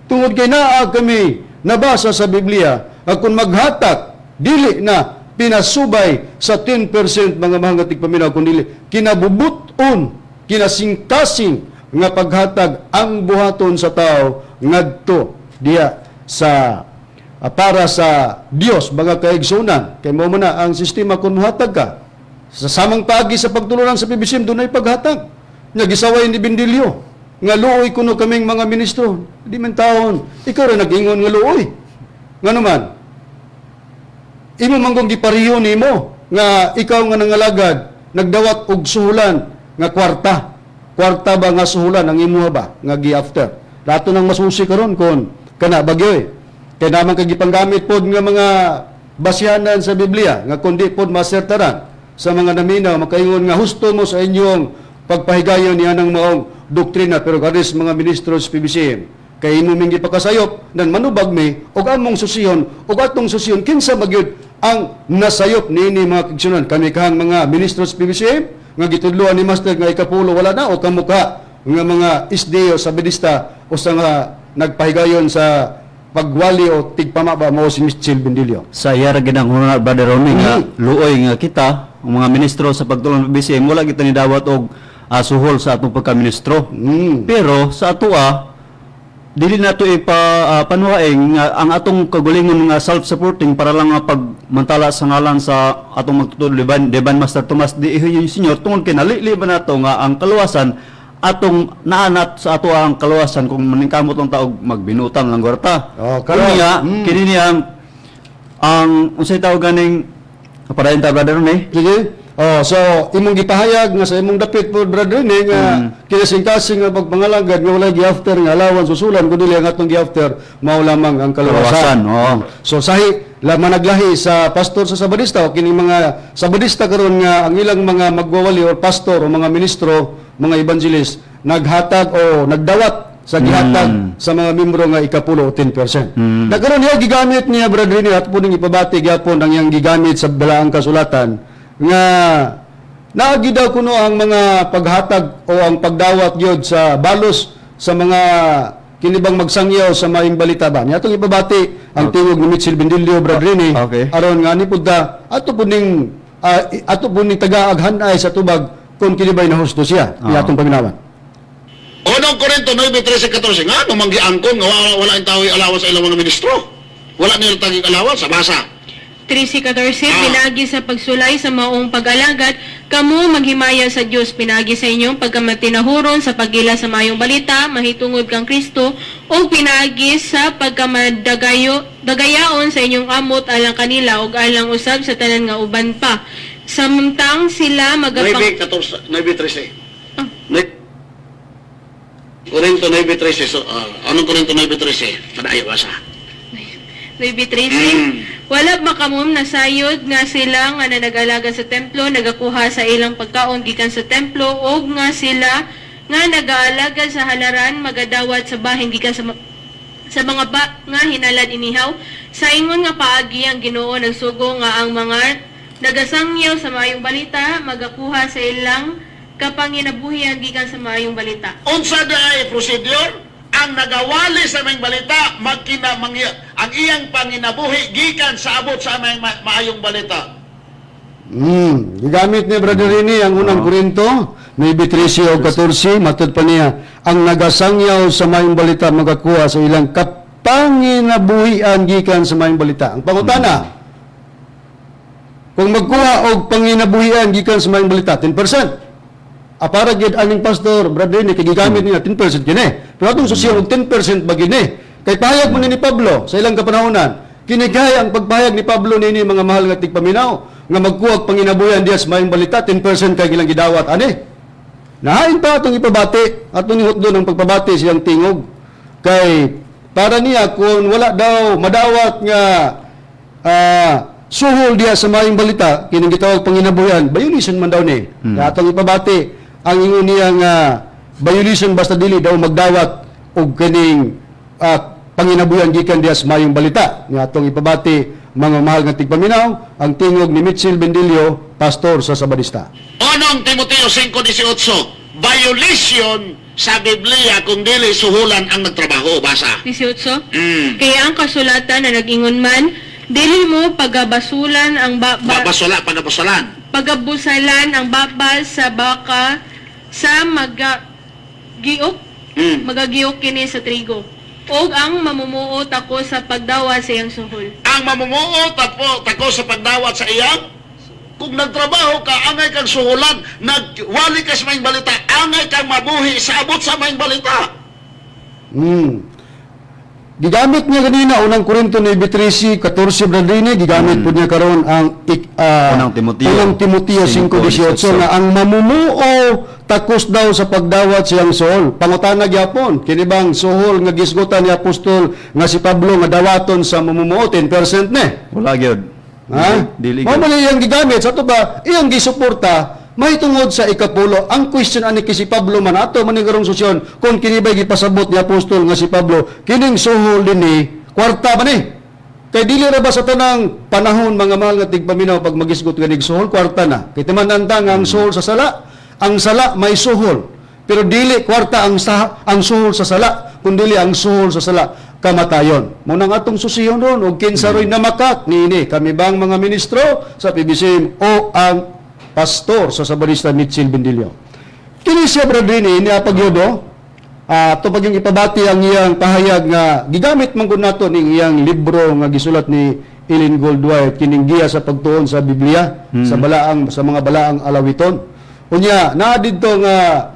Tungod kay naa kami nabasa sa Biblia, kung maghatag dili na pinasubay sa 10% mga mahangatig paminaw kundi kinabubuton, kinasingkasing nga paghatag ang buhaton sa tao ngadto diya sa para sa Dios mga kaigsunan. Kay mo na ang sistema kung muhatag ka sa samang pagi sa pagtulunan sa PBCM dunay paghatag nga gisaway ni Bendilio nga luoy kuno kaming mga ministro di man taon ikaw ra nag-ingon nga luoy nga naman imo manggong gipariyo nimo nga ikaw nga nangalagad nagdawat og suhulan nga kwarta ba nga suhulan ang imuha ba nga gi-after lato nang masusi karon kon kana bagyoy kay naman kay gipanggamit pod nga mga basyanan sa Biblia nga kundi pod masertaran sa mga naminaw makaingon nga husto mo sa inyong pagpahigayon niya ng maong doktrina pero karis mga ministro sa PBCM kay imo mingi pakasayop nan manubag mi og among susiyon og atong susiyon kinsa magyud ang nasayop niini mga kigsunan kami kahang mga ministro sa PBCM nga gitudloan ni master nga ikapulo wala na o kamuka nga mga SDO sa bedista o sa nga nagpahigayon sa pagwali o tigpama ba mo si Michel Bendilio. Sa iyara ginang hunana Brother Ronnie nga luoy nga kita ang mga ministro sa pagtulong ng BCM wala kita ni dawat og suhol sa atong pagka-ministro. Pero sa atoa dili nato panuhaing ang atong kagulingon nga self-supporting para lang nga pagmantala sa ngalan sa atong magtutulo Deban Master Tomas di yung senyor tungod kinalili ba nato nga ang kaluwasan atong naanat sa ato ang kaluwasan kung maningkamot lang taog magbinutang lang gwarta. Kanya kini niya ang unsay tawag ganing padayon ta Brother ni. Sige. So imong gipahayag nga sa imong dapit po brother ni nga kinasingkasing nga pagpangalagad nga wala gi-after nga alawan susulan kun dili ang atong gi-after mao lamang ang kaluwasan. So sahi laman naglahi sa pastor sa Sabadista o kini mga Sabadista karon nga ang ilang mga magwawali o pastor o mga ministro, mga evangelist naghatag o nagdawat sa gihatag sa mga membro nga ikapulo o 10%. Nagkaroon niya gigamit niya brother ni at puning ipabati gyapon ang iyang gigamit sa balaang kasulatan nga naagi daw kuno ang mga paghatag o ang pagdawat gyud sa balos sa mga kinibang magsangyaw sa maayong balita ba niya atong ipabati ang tingog ni Michel Bendilio brother ni aron nga ni pudta ato puning taga-aghanay sa tubag kung kinibay na husto siya atong panginawan. Unang Korinto 9:13-14 nga manggiangkon nga wala ang tawo alawas sa ilang mga ministro. Wala nila taging alawas sa basa. 13-14, pinagi sa pagsulay sa maong pag-alagad, kamu maghimaya sa Diyos, pinagi sa inyong pagkamatinahuron sa pagila sa mayong balita, mahitungod kang Kristo, o pinagi sa pagkamadagayaon sa inyong amot alang kanila, o alang usab sa tanan nga uban pa. Samtang sila 9:13. Korinto 9:13. So, anong Korinto 9:13? Padayo basa. 9:13. Wala makamum nasayod nga sila nga nag-alaga sa templo, nagakuha sa ilang pagkaon gikan sa templo, o nga sila nga nag-aalaga sa halaran, magadawat sa bahin gikan sa mga nga hinalad inihaw. Sa ingon nga paagi ang Ginoo nagsugo nga ang mga nagasangyaw sa maayong balita, magakuha sa ilang kapanginabuhian gikan sa maayong balita. Unsa daay procedure? Ang nagawali sa may balita ang iyang panginabuhi gikan sa abot sa may maayong balita. Gigamit ni brother Rini ang unang Korinto 9:13-14 matud pa niya ang nagasangyaw sa maayong balita magakuha sa ilang kapanginabuhian gikan sa maayong balita. Ang pangutana kung magkuha og panginabuhian gikan sa maayong balita 10%. Para gid aning pastor brother ni gigamit niya 10% kini. Pero atong susiyon og 10% ba gini. Kay pahayag mo ni Pablo sa ilang kapanahonan, kinigay ang pagpahayag ni Pablo nini mga mahal nga tigpaminaw nga magkuwag panginabuyan diya sa mayong balita 10% kay ilang gidawat ani. Nahain pa atong ipabati atong ihutdo ng pagpabati siyang tingog. Kay para niya kung wala daw madawat nga suhol diya sa mayong balita kining gitawag panginabuyan, violation man daw ni. Atong ipabati ang ingon niya nga violation basta dili daw magdawat og kining panginabuyan gikan diya sa mayong balita. Nga atong ipabati mga mahal nga tigpaminaw ang tingog ni Michel Bendilio, pastor sa Sabadista. Unang Timoteo 5:18, violation sa Biblia kung dili suhulan ang nagtrabaho basa. 18. Kaya ang kasulatan na nag-ingon man, dili mo pagabasulan ang pagabusalan ang babal sa baka sa magagiok kini sa trigo. Og ang mamumuot ako sa pagdawat sa iyang suhol. Ang mamumuot ako sa pagdawat sa iyang kung nagtrabaho ka, angay kang suhulan, nagwali ka sa maing balita, angay kang mabuhi sa abot sa maing balita. gigamit niya ganina unang Korinto 9:13, 14 Bradini, gigamit po niya karon ang Unang Timoteo 5:18 nga ang mamumuo takos daw sa pagdawat siyang sohol. Pangutana gyapon, kini bang sohol nga gisgutan ni apostol nga si Pablo nga dawaton sa mamumuo 10% ne? Wala gyud. Ha? Dili Mao gyud. man iyang gigamit sa to ba? Iyang gisuporta mahitungod sa ikapulo. Ang question ani kay si Pablo man ato man garong susyon kung kini ba'y gipasabot ni apostol nga si Pablo kining suhol dinhi kwarta ba ni? Kay dili ra ba sa tanang panahon mga mahal nga tigpaminaw pag magisgot ganig suhol kwarta na. Kay timan-anta nga ang suhol sa sala, ang sala may suhol. Pero dili kwarta ang suhol sa sala, kundi ang suhol sa sala kamatayon. Mo nang atong susiyon ron og kinsa roy namakak niini kami bang mga ministro sa PBCM o ang pastor sa Sabadista Mitchell Bendilio. Kini siya bradini ni apagyodo to paging ipabati ang iyang pahayag nga gigamit man gud nato ning iyang libro nga gisulat ni Ellen Goldwhite kining giya sa pagtuon sa Biblia sa mga balaang alawiton. Unya naa didto nga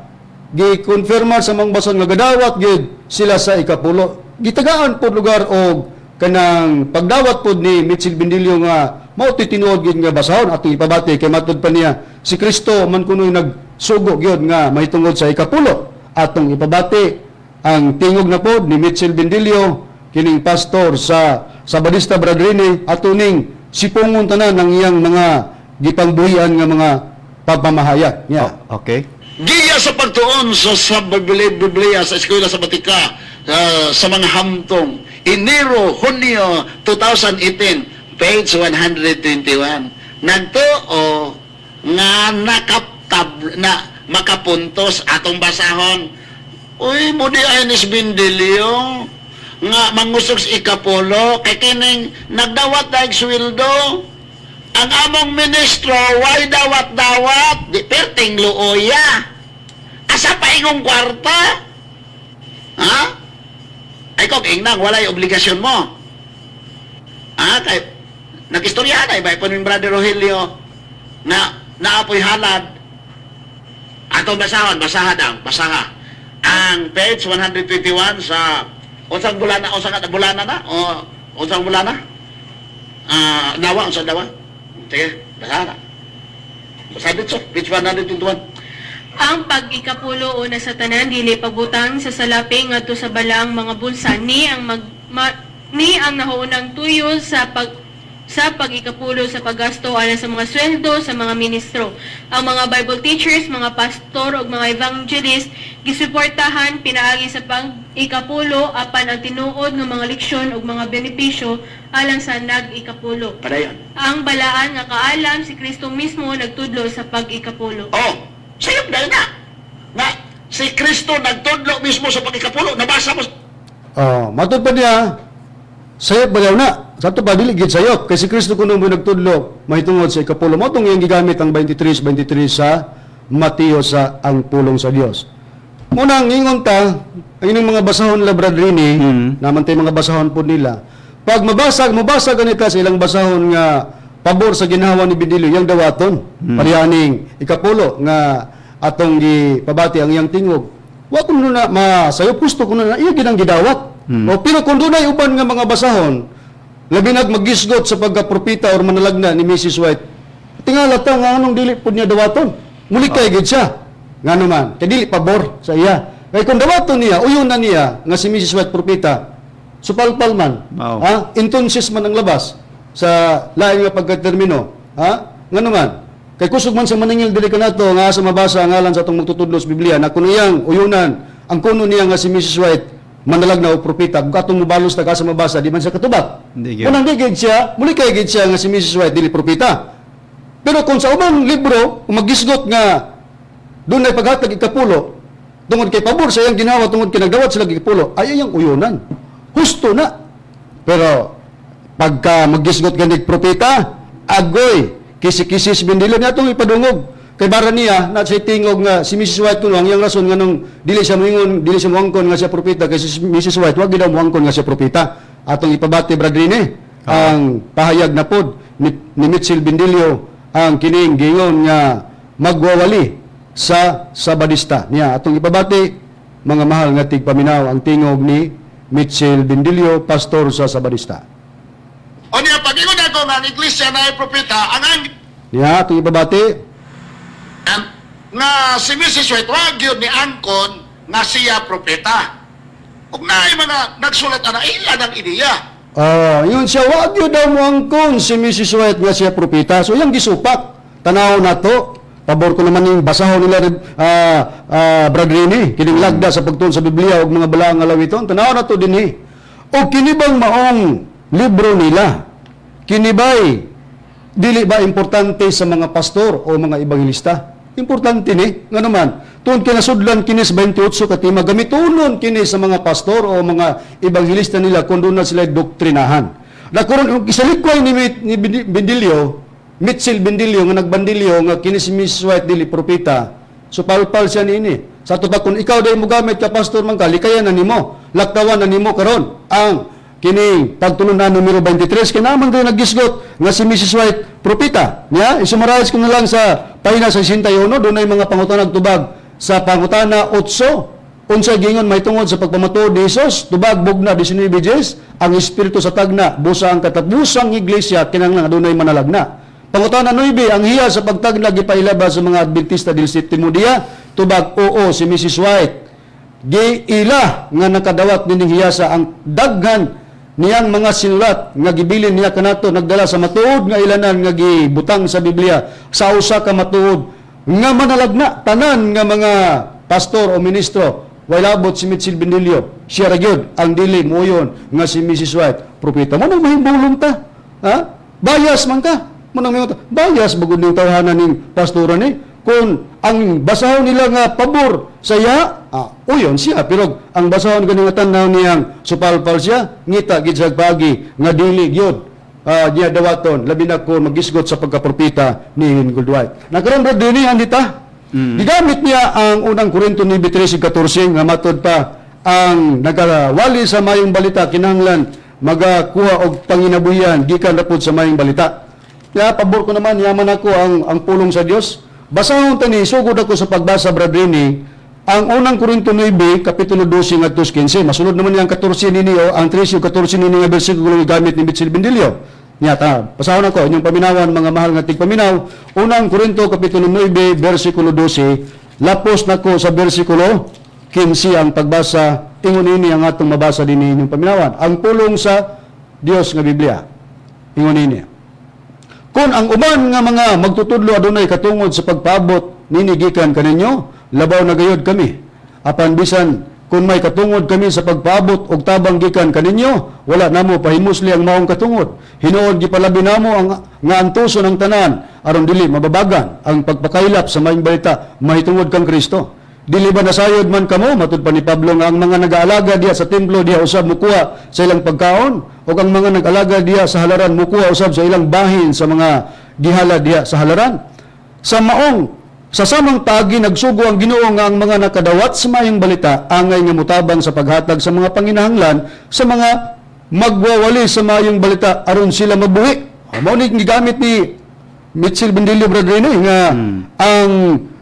gi-confirma sa mga bason nga gadawat gid sila sa ikapulo. Gitagaan pod lugar og kanang pagdawat pod ni Mitchell Bendilio nga mao tinuod gid nga basahon atong ipabati kay matud pa niya si Kristo man kunoy nagsugo gyud nga mahitungod sa ikapulo. Atong ipabati ang tingog na pod ni Mitchell Bendilio kining pastor sa Sabadista Bradrini atuning sipungon tanan ng iyang mga gipangbuhian nga mga pagmamahayag. Yeah. Okay. Giya sa pagtuon sa Biblia sa eskwela sa Batika sa mga hamtong Enero, Hunyo 2018, page 121. Nagtuo nga makapuntos atong basahon. Uy, mudi Ines Bendilio nga mangusog sa ikapulo kay kining nagdawat daig sweldo. Ang among ministro, why dawat-dawat? Di perting luoya. Asa pa ingong kwarta? Ha? Ay kung ingnang, walay obligasyon mo. Ha? Kay, nag-istorya na, iba ipon yung Brother Rogelio na naapoy halad. Atong basaha daw, basaha. Ang page 121 sa unsang bulana, unsang bulana na? O unsang bulana? Dawa, unsang dawa? Sige, basaha na. Basaha dito, page 121. Ang pag-ikapulo una sa tanan dili pagbutang sa salapi ngadto sa balaang mga bulsa ni ang ni ang nahuunang tuyo sa pag-ikapulo sa paggasto alang sa mga sweldo sa mga ministro. Ang mga Bible teachers, mga pastor ug mga evangelist gisuportahan pinaagi sa pag-ikapulo apan ang tinuod ng mga leksyon ug mga benepisyo alang sa nag-ikapulo. Padayon. Ang balaan nga kaalam si Kristo mismo nagtudlo sa pag-ikapulo. Oh, sayop dahil na. Na, si Kristo nagtudlo mismo sa pag-ikapulo. Nabasa mo. Matud pa niya sayop ba daw na? Sa ito pa, diligid sayop. Kasi Kristo kuno mo nagtudlo, mahitungod sa ikapulo. Mo itong iyang gigamit ang 23 sa Mateo sa ang pulong sa Dios. Muna, ngingon ta, ang inyong mga basahon la Bradrini, naman tayo mga basahon po nila. Pag mabasa ganita sa ilang basahon nga pabor sa ginawa ni Bendilio, yung dawaton, parihaning ikapulo nga atong gipabati ang iyang tingog. Wa kuno na masayop gusto kuno na iya ginang gidawat. O pero kung dunay uban nga mga basahon, labi nag magisgot sa pagkapropita or manalagna ni Mrs. White. Tingala ta nga anong dili pud niya dawaton. Muli kay gid siya. Nga naman, kay dili pabor sa iya. Kay kung dawaton niya, uyon na niya nga si Mrs. White propita. Supalpal man. Wow. Ha? Intonsis man ang labas sa lain nga pagkatermino. Ha? Nga naman, kay kusog man sa maningil dili kanato nga sa mabasa ang ngalan sa atong magtutudlo sa Biblia na kuno iyang uyunan ang kuno niya nga si Mrs. White manalag na o propeta, kung katong mubalos na ka sa mabasa, di man siya katubat. Hindi Kung nang digid siya, muli kay gid siya nga si Mrs. White, dili propeta. Pero kung sa ubang libro, kung magisgot nga, doon ay paghatag ikapulo, tungod kay pabor sa iyang ginawa, tungod kay nagdawat sila ikapulo, ay iyang uyunan. Husto na. Pero, pagka magisgot ganig propeta, agoy, kisi-kisis Bendilio niya itong ipadungog. Kay bara niya na siya tingog nga si Mrs. White kuno ang iyang rason nga nung dili siya moingon, dili siya muangkon nga siya propeta kay si Mrs. White wag gid muangkon nga siya propeta. Atong ipabati Bradrini ang pahayag na pod ni Mitchell Bendilio ang kining gingon nga magwawali sa Sabadista niya. Atong ipabati mga mahal nga tigpaminaw ang tingog ni Mitchell Bindilio, pastor sa Sabadista. O niya, pag-ingon ako nga ang iglesia na ay propeta, ang Niya, itong ibabati. nga si Mrs. White, wag yun ni Angkon nga siya propeta. Kung na mga nagsulat na ilan ang ideya. Yun siya, wag yun daw mo angkon si Mrs. White nga siya propita. So, yung gisupak, tanaw na to. Pabor ko naman yung basahon nila, Brad Rini, kining lagda sa pagtuon sa Biblia o mga balaang alawiton. Tanaw na to din eh. O kinibang maong libro nila, kinibay, dili ba importante sa mga pastor o mga ebangelista? Importante ni, nga naman, tuon kinasudlan kinis 28 katima, gamitunon kini sa mga pastor o mga ebangelista nila kung doon na sila doktrinahan. Nakuron, isalikway ni Bindilio, Mitchell Bindilio, nga nagbandilyo, nga kinis Miss White dili propita, so palpal siya niini. Sa ito ba, kung ikaw day mo gamit ka pastor man ka, likaya na nimo, laktawan na nimo karon ang kini pagtulon na numero 23 kinaman din nagisgot nga si Mrs. White propita niya isummarize ko na lang sa pahina 61 doon ay mga pangutana tubag sa pangutana 8 unsay gingon may tungod sa pagpamatuod ni Hesus tubag bugna 19 Jes ang espiritu sa tagna busa ang katapusang iglesia kinahanglan adunay manalagna. Pangutana 9 ang hiya sa pagtagna gipailabas sa mga Adventista del Sétimo Dia tubag oo si Mrs. White giila nga nakadawat nining hiyasa ang daghan niyang mga sinulat nga gibilin niya kanato nagdala sa matuod nga ilanan nga gibutang sa Biblia sa usa ka matuod nga manalagna tanan nga mga pastor o ministro way labot si Mitchell Bindilio siya ra gyud ang dili moyon nga si Mrs. White propeta mo nang mahimbulong ta ha bias man ka mo nang bias bagud ning tawhanan ning pastoran ni kung ang basahon nila nga pabor saya, uyon siya. Pero ang basahon ganing nga tanaw niyang supalpal siya, ngita gid sa pagi nga dili gyud niya dawaton labi na ko magisgot sa pagkapropeta ni Gold White. Nagkaroon ra dinhi andita. Gigamit niya ang unang Korinto 9:13-14 nga matod pa ang nagawali sa mayong balita kinahanglan magakuha og panginabuhian gikan ra pud sa mayong balita. Kaya pabor ko naman yaman ako ang pulong sa Dios. Basahon tani sugod ako sa pagbasa Brad Rini ang unang Korinto 9 kapitulo 12 ngadto 15 masunod naman yang 14 nini o ang 13 14 nini nga bersikulo nga gamit ni Mitchell Bindilio. Nya ta basahon ako inyong paminawan mga mahal nga tigpaminaw unang Korinto kapitulo 9 bersikulo 12 lapos nako sa bersikulo 15 ang pagbasa ingon ini ang atong mabasa dinhi inyong paminawan ang pulong sa Dios nga Biblia ingon ini. Kung ang uban nga mga magtutudlo adunay katungod sa pagpaabot nini gikan kaninyo, labaw na gayud kami. Apan bisan kung may katungod kami sa pagpaabot og tabang gikan kaninyo, wala namo pahimusli ang maong katungod. Hinuod gipalabi namo ang nga antuson ng tanan aron dili mababagan ang pagpakailap sa maayong balita mahitungod kang Kristo. Dili ba nasayod man kamo matud pa ni Pablo nga ang mga nag-aalaga diha sa templo diha usab mukuha sa ilang pagkaon o ang mga nag-aalaga diha sa halaran mukuha usab sa ilang bahin sa mga gihala diha sa halaran. Sa samang tagi nagsugo ang Ginoo nga ang mga nakadawat sa maayong balita angay nga mutabang sa paghatag sa mga panginahanglan sa mga magwawali sa maayong balita aron sila mabuhi. Mao ni gigamit ni Mitchell Bindilio Bradrino nga ang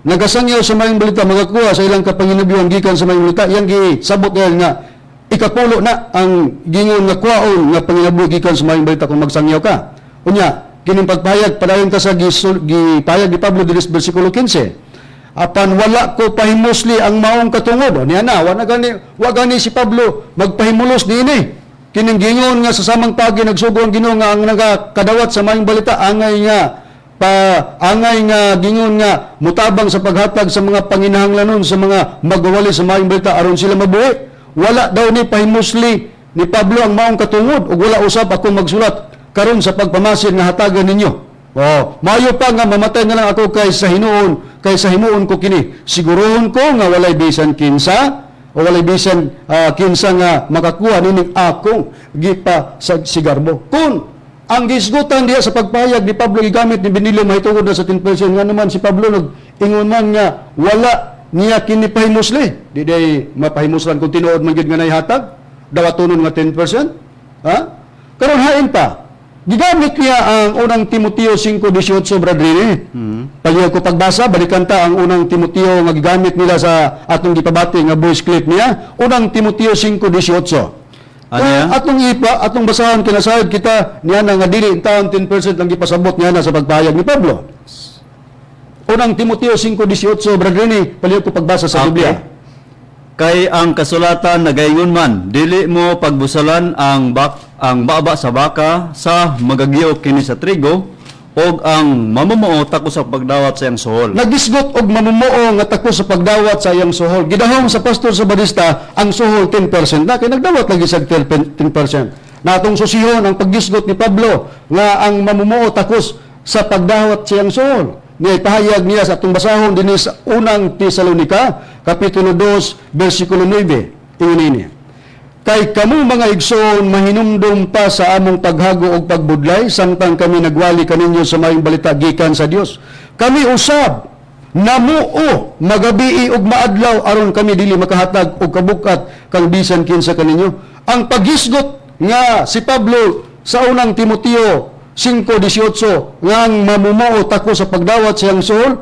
nagasangyaw sa mayong balita magakuha sa ilang kapanginabuhian gikan sa mayong balita yang gisabot nga ikapulo na ang gingon nga kuwaon nga panginabuhi gikan sa mayong balita kung magsangyaw ka. Unya kining pagpahayag padayon ta sa gipahayag ni Pablo dinis bersikulo 15. Apan wala ko pahimusli ang maong katungod. Niya na wa gani si Pablo magpahimulos niini. Kining gingon nga sa samang pagi nagsugo ang Ginoo nga ang nagakadawat sa mayong balita angay nga gingon nga mutabang sa paghatag sa mga panginahanglanon sa mga magwawali sa maayong balita aron sila mabuhi. Wala daw ni pahimusli ni Pablo ang maong katungod ug wala usab ako magsulat karon sa pagpamasid nga hatagan ninyo. Maayo pa nga mamatay na lang ako kaysa hinuon ko kini. Sigurohon ko nga walay bisan kinsa o walay bisan kinsa nga makakuha nining akong gipa sa sigarbo. Kung ang gisgutan diha sa pagpahayag ni Pablo gigamit ni Bindilio mahitungod na sa 10% nga naman si Pablo nag-ingon man nga wala niya kini pahimusli. Di day mapahimuslan kung tinuod man gyud nga naihatag dawatonon nga 10%. Karon hain pa. Gigamit niya ang unang Timoteo 5:18 Bradrini. Pag ko pagbasa balikan ta ang unang Timoteo nga gigamit nila sa atong gipabati nga voice clip niya. Unang Timoteo 5:18. Ano yan? Atong basahan kinasahid kita niya na nga dili in taon 10% lang gipasabot niya na sa pagpahayag ni Pablo. Unang Timoteo 5:18, Brother Rene, palihog ko pagbasa sa Biblia. Kay ang kasulatan nagaingon man, dili mo pagbusalan ang baba sa baka sa magagiyo kini sa trigo og ang mamumuo tako sa pagdawat sa iyang suhol. Nagisgot og mamumuo nga tako sa pagdawat sa iyang suhol. Gidahom sa pastor sa barista ang suhol 10% na kay nagdawat lagi sa 10%. Natong susihon ang paggisgot ni Pablo nga ang mamumuo takos sa pagdawat sa iyang suhol. Niya ipahayag niya sa atong basahon dinhi sa unang Tesalonika kapitulo 2 bersikulo 9. Ingon niya. Kay kamo mga igsoon mahinumdum pa sa among paghago og pagbudlay samtang kami nagwali kaninyo sa maayong balita gikan sa Dios. Kami usab namuo magabii og maadlaw aron kami dili makahatag og kabukat kang bisan kinsa kaninyo. Ang paghisgot nga si Pablo sa unang Timoteo 5:18 nga ang mamumuo tako sa pagdawat sa iyang suhol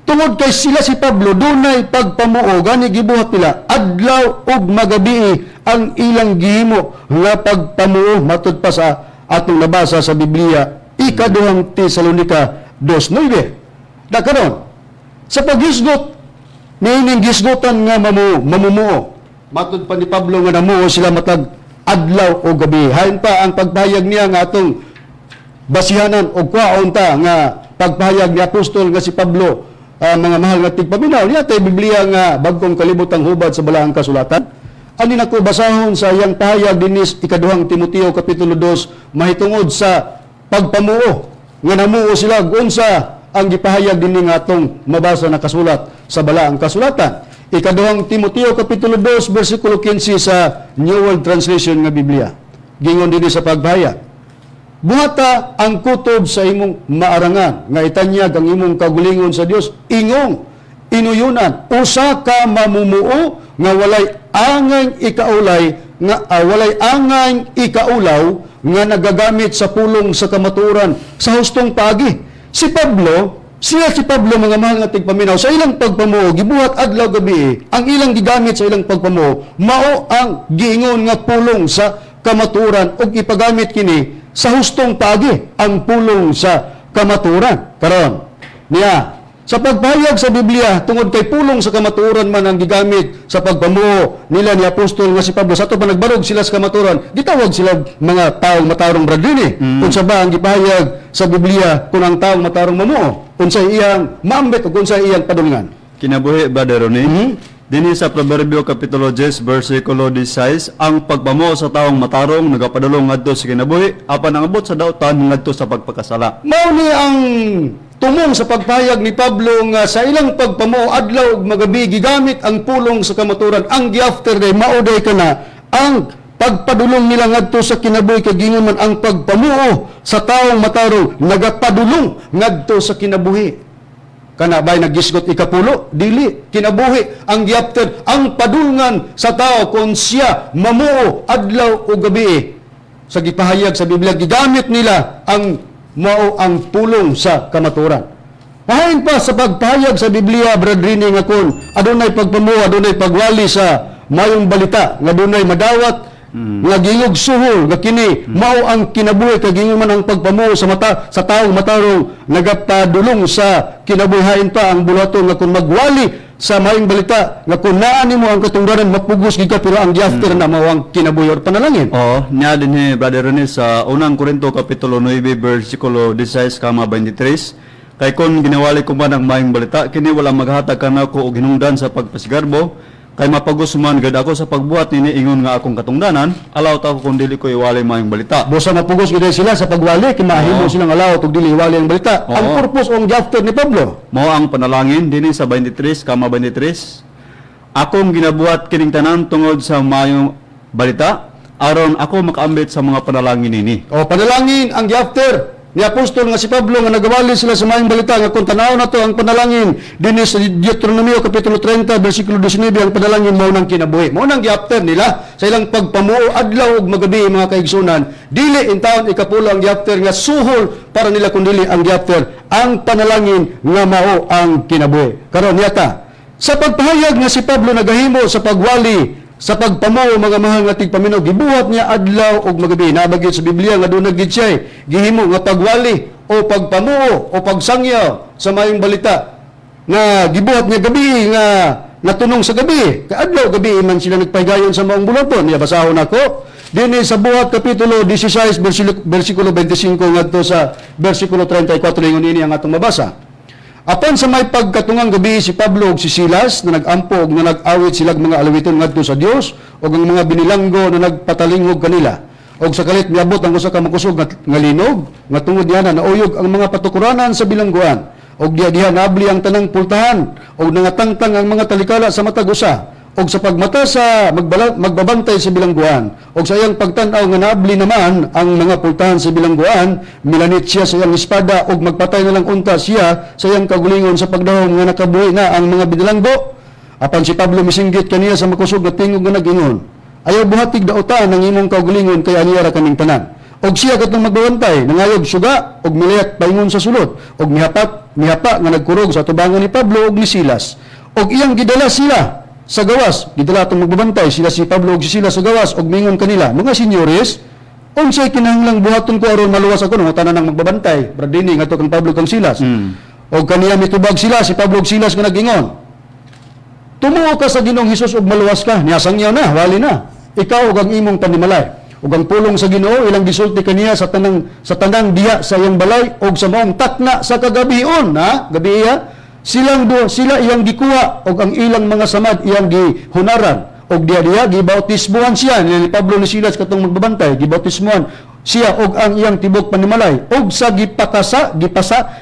tungod kay sila si Pablo dunay pagpamuo gani gibuhat nila adlaw ug magabii ang ilang gihimo nga pagpamuo matud pa sa atong nabasa sa Biblia ikaduhang Tesalonika 2:9. Karon sa paghisgot niining gisgotan nga mamumuo matud pa ni Pablo nga namuo sila matag adlaw o gabi. Hain pa ang pagpahayag niya nga atong basihanan o kwaon ta nga pagpahayag ni apostol nga si Pablo mga mahal nga tigpaminaw niya tay Biblia nga bagkong kalibotang hubad sa balaang kasulatan. Ani nako basahon sa iyang pahayag dinis ikaduhang Timoteo kapitulo 2 mahitungod sa pagpamuo nga namuo sila unsa ang gipahayag dinhi nga atong mabasa na kasulat sa balaang kasulatan. Ikaduhang Timoteo kapitulo 2 bersikulo 15 sa New World Translation nga Biblia. Gingon dinhi sa pagpahayag. Buhata ang kutob sa imong maarangan nga itanyag ang imong kagulingon sa Dios ingong inuyunan usa ka mamumuo nga walay angay ikaulay nga walay angay ikaulaw nga nagagamit sa pulong sa kamatuoran sa hustong paagi. Si Pablo mga mahal nga tigpaminaw sa ilang pagpamuo gibuhat adlaw gabi ang ilang gigamit sa ilang pagpamuo mao ang giingon nga pulong sa kamatuoran ug ipagamit kini sa hustong pagi ang pulong sa kamatuoran. Karon niya sa pagpahayag sa Biblia tungod kay pulong sa kamatuoran man ang gigamit sa pagpamuo nila ni apostol nga si Pablo sa ato pa nagbarog sila sa kamatuoran gitawag sila mga taong matarong bradini. Unsa ba ang gipahayag sa Biblia kung ang taong matarong mamuo unsa iyang maambit ug unsa iyang padulngan. Kinabuhi Brother Ronnie. Dinhi sa Proverbio kapitulo 10 bersikulo 16 ang pagpamuo sa taong matarong nagapadulong ngadto sa kinabuhi apan ang abot sa dautan ngadto sa pagpakasala. Mao ni ang tumong sa pagpahayag ni Pablo nga sa ilang pagpamuo adlaw ug magabi gigamit ang pulong sa kamaturan ang giafter day mauday kana ang pagpadulong nila ngadto sa kinabuhi kay gingon man ang pagpamuo sa taong matarong nagapadulong ngadto sa kinabuhi. Kana ba'y nagisgot ikapulo? Dili. Kinabuhi ang giapter ang padulngan sa tao kung siya mamuo adlaw o gabi. Sa gipahayag sa Biblia, gigamit nila ang mao ang pulong sa kamatuoran. Pahain pa sa pagpahayag sa Biblia, Brad Rini, nga kung adunay pagpamuo, adunay pagwali sa mayong balita, nga adunay madawat, nga gingog suhol nga kini mao ang kinabuhi kay gingon man ang pagpamuo sa taong matarong nagapadulong sa kinabuhayan pa ang bulaton nga kung magwali sa maayong balita nga kung naa nimo ang katungdanan mapugos gid ka pero ang giafter na mao ang kinabuhi or panalangin. Niya dinhi Brother Ronnie sa unang Korinto kapitulo 9 bersikulo 16-23 kay kun ginawali ko man ang maayong balita kini wala maghatag kanako og hinungdan sa pagpasigarbo kay mapagos man gid ako sa pagbuhat nini ingon nga akong katungdanan alaw ta ko kun dili ko iwali maayong balita. Busa mapugos gid sila sa pagwali kay mahimo silang alaw ug dili iwali ang balita. Ang purpose ang giafter ni Pablo mao ang panalangin dinhi sa 23 akong ginabuhat kining tanan tungod sa maayong balita aron ako makaambit sa mga panalangin nini. Panalangin ang giafter ni apostol nga si Pablo nga nagawali sila sa maayong balita nga kung tanaw na to ang panalangin dinhi sa Deuteronomio kapitulo 30 bersikulo 19 ang panalangin mao nang kinabuhi mao nang giafter nila sa ilang pagpamuo adlaw ug magabi mga kaigsunan dili in taon ikapulo ang giafter nga suhol para nila kun dili ang giafter ang panalangin nga mao ang kinabuhi. Karon yata sa pagpahayag nga si Pablo nagahimo sa pagwali sa pagpamuo mga mahal nga tigpaminaw gibuhat niya adlaw ug magabi. Nabagit sa Biblia nga doon nagid siya gihimo nga pagwali o pagpamuo o pagsangyaw sa mayong balita nga gibuhat niya gabi nga natunong sa gabi. Kay adlaw gabi man sila nagpahigayon sa maong bulaton. Niya basahon ako dinhi sa Buhat kapitulo 16 bersikulo 25 ngadto sa bersikulo 34 ingon ini ang atong mabasa. Apan sa may pagkatungang gabi si Pablo ug si Silas na nag-ampo ug na nag-awit silag mga alawiton ngadto sa Dios ug ang mga binilanggo na nagpatalingog kanila. Og sa kalit miabot ang usa ka makusog nga linog nga tungod niya na nauyog ang mga patukuranan sa bilangguan. Og diha nabli ang tanang pultahan og nangatangtang ang mga talikala sa matag usa. Og sa pagmata sa magbabantay sa bilangguan og sa iyang pagtan-aw nga nabli naman ang mga pultahan sa bilangguan, milanit siya sa iyang espada og magpatay na lang unta siya sa iyang kagulingon sa pagdahom nga nakabuhi na ang mga binilanggo. Apan si Pablo misinggit kaniya sa makusog nga tingog nga nag-ingon, ayaw buhatig daotan ang imong kagulingon kay aniya ra kaming tanan. Og siya katong magbabantay nangayog suga og milayat paingon sa sulod og mihapa nga nagkurog sa tubangan ni Pablo og ni Silas. Og iyang gidala sila sa gawas, gidala atong magbabantay sila si Pablo ug si Silas sa gawas og mingon kanila, mga senyores, unsay kinahanglang buhaton ko aron maluwas ako ng tanan ng magbabantay? Bradini ngadto kang Pablo kang Silas. Og kaniya mitubag sila si Pablo ug Silas nga nag-ingon, tumuo ka sa Ginoong Hesus ug maluwas ka. Niyasangyaw na, wali na. Ikaw ug ang imong panimalay. Ug ang pulong sa Ginoo ilang gisulti kaniya sa tanang diha sa iyang balay ug sa maong takna sa kagabion, ha? Gabi iya. Sila iyang gikuha og ang ilang mga samad iyang gihunaran og diha gibautismuhan siya ni Pablo ni Silas katong magbabantay, gibautismuhan siya og ang iyang tibok panimalay og sa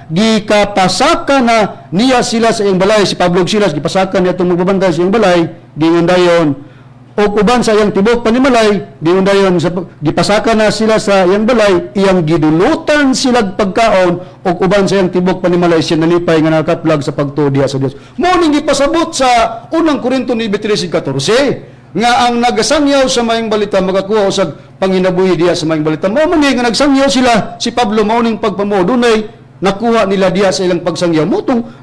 gikapasaka na niya sila sa iyang balay. Si Pablo ug Silas gipasaka niya itong magbabantay sa iyang balay, gingon dayon og uban sa iyang tibok panimalay, gingon dayon gipasaka na sila sa iyang balay, iyang gidulutan silag pagkaon og uban sa iyang tibok panimalay siya nalipay nga nakaplag sa pagtuo diha sa Dios. Mao ning gipasabot sa unang Korinto 9:13-14 nga ang nagasangyaw sa mayong balita magakuha usag panginabuhi diha sa mayong balita. Mao man nga nagsangyaw sila si Pablo mao ning pagpamuo dunay nakuha nila diha sa ilang pagsangyaw. Motong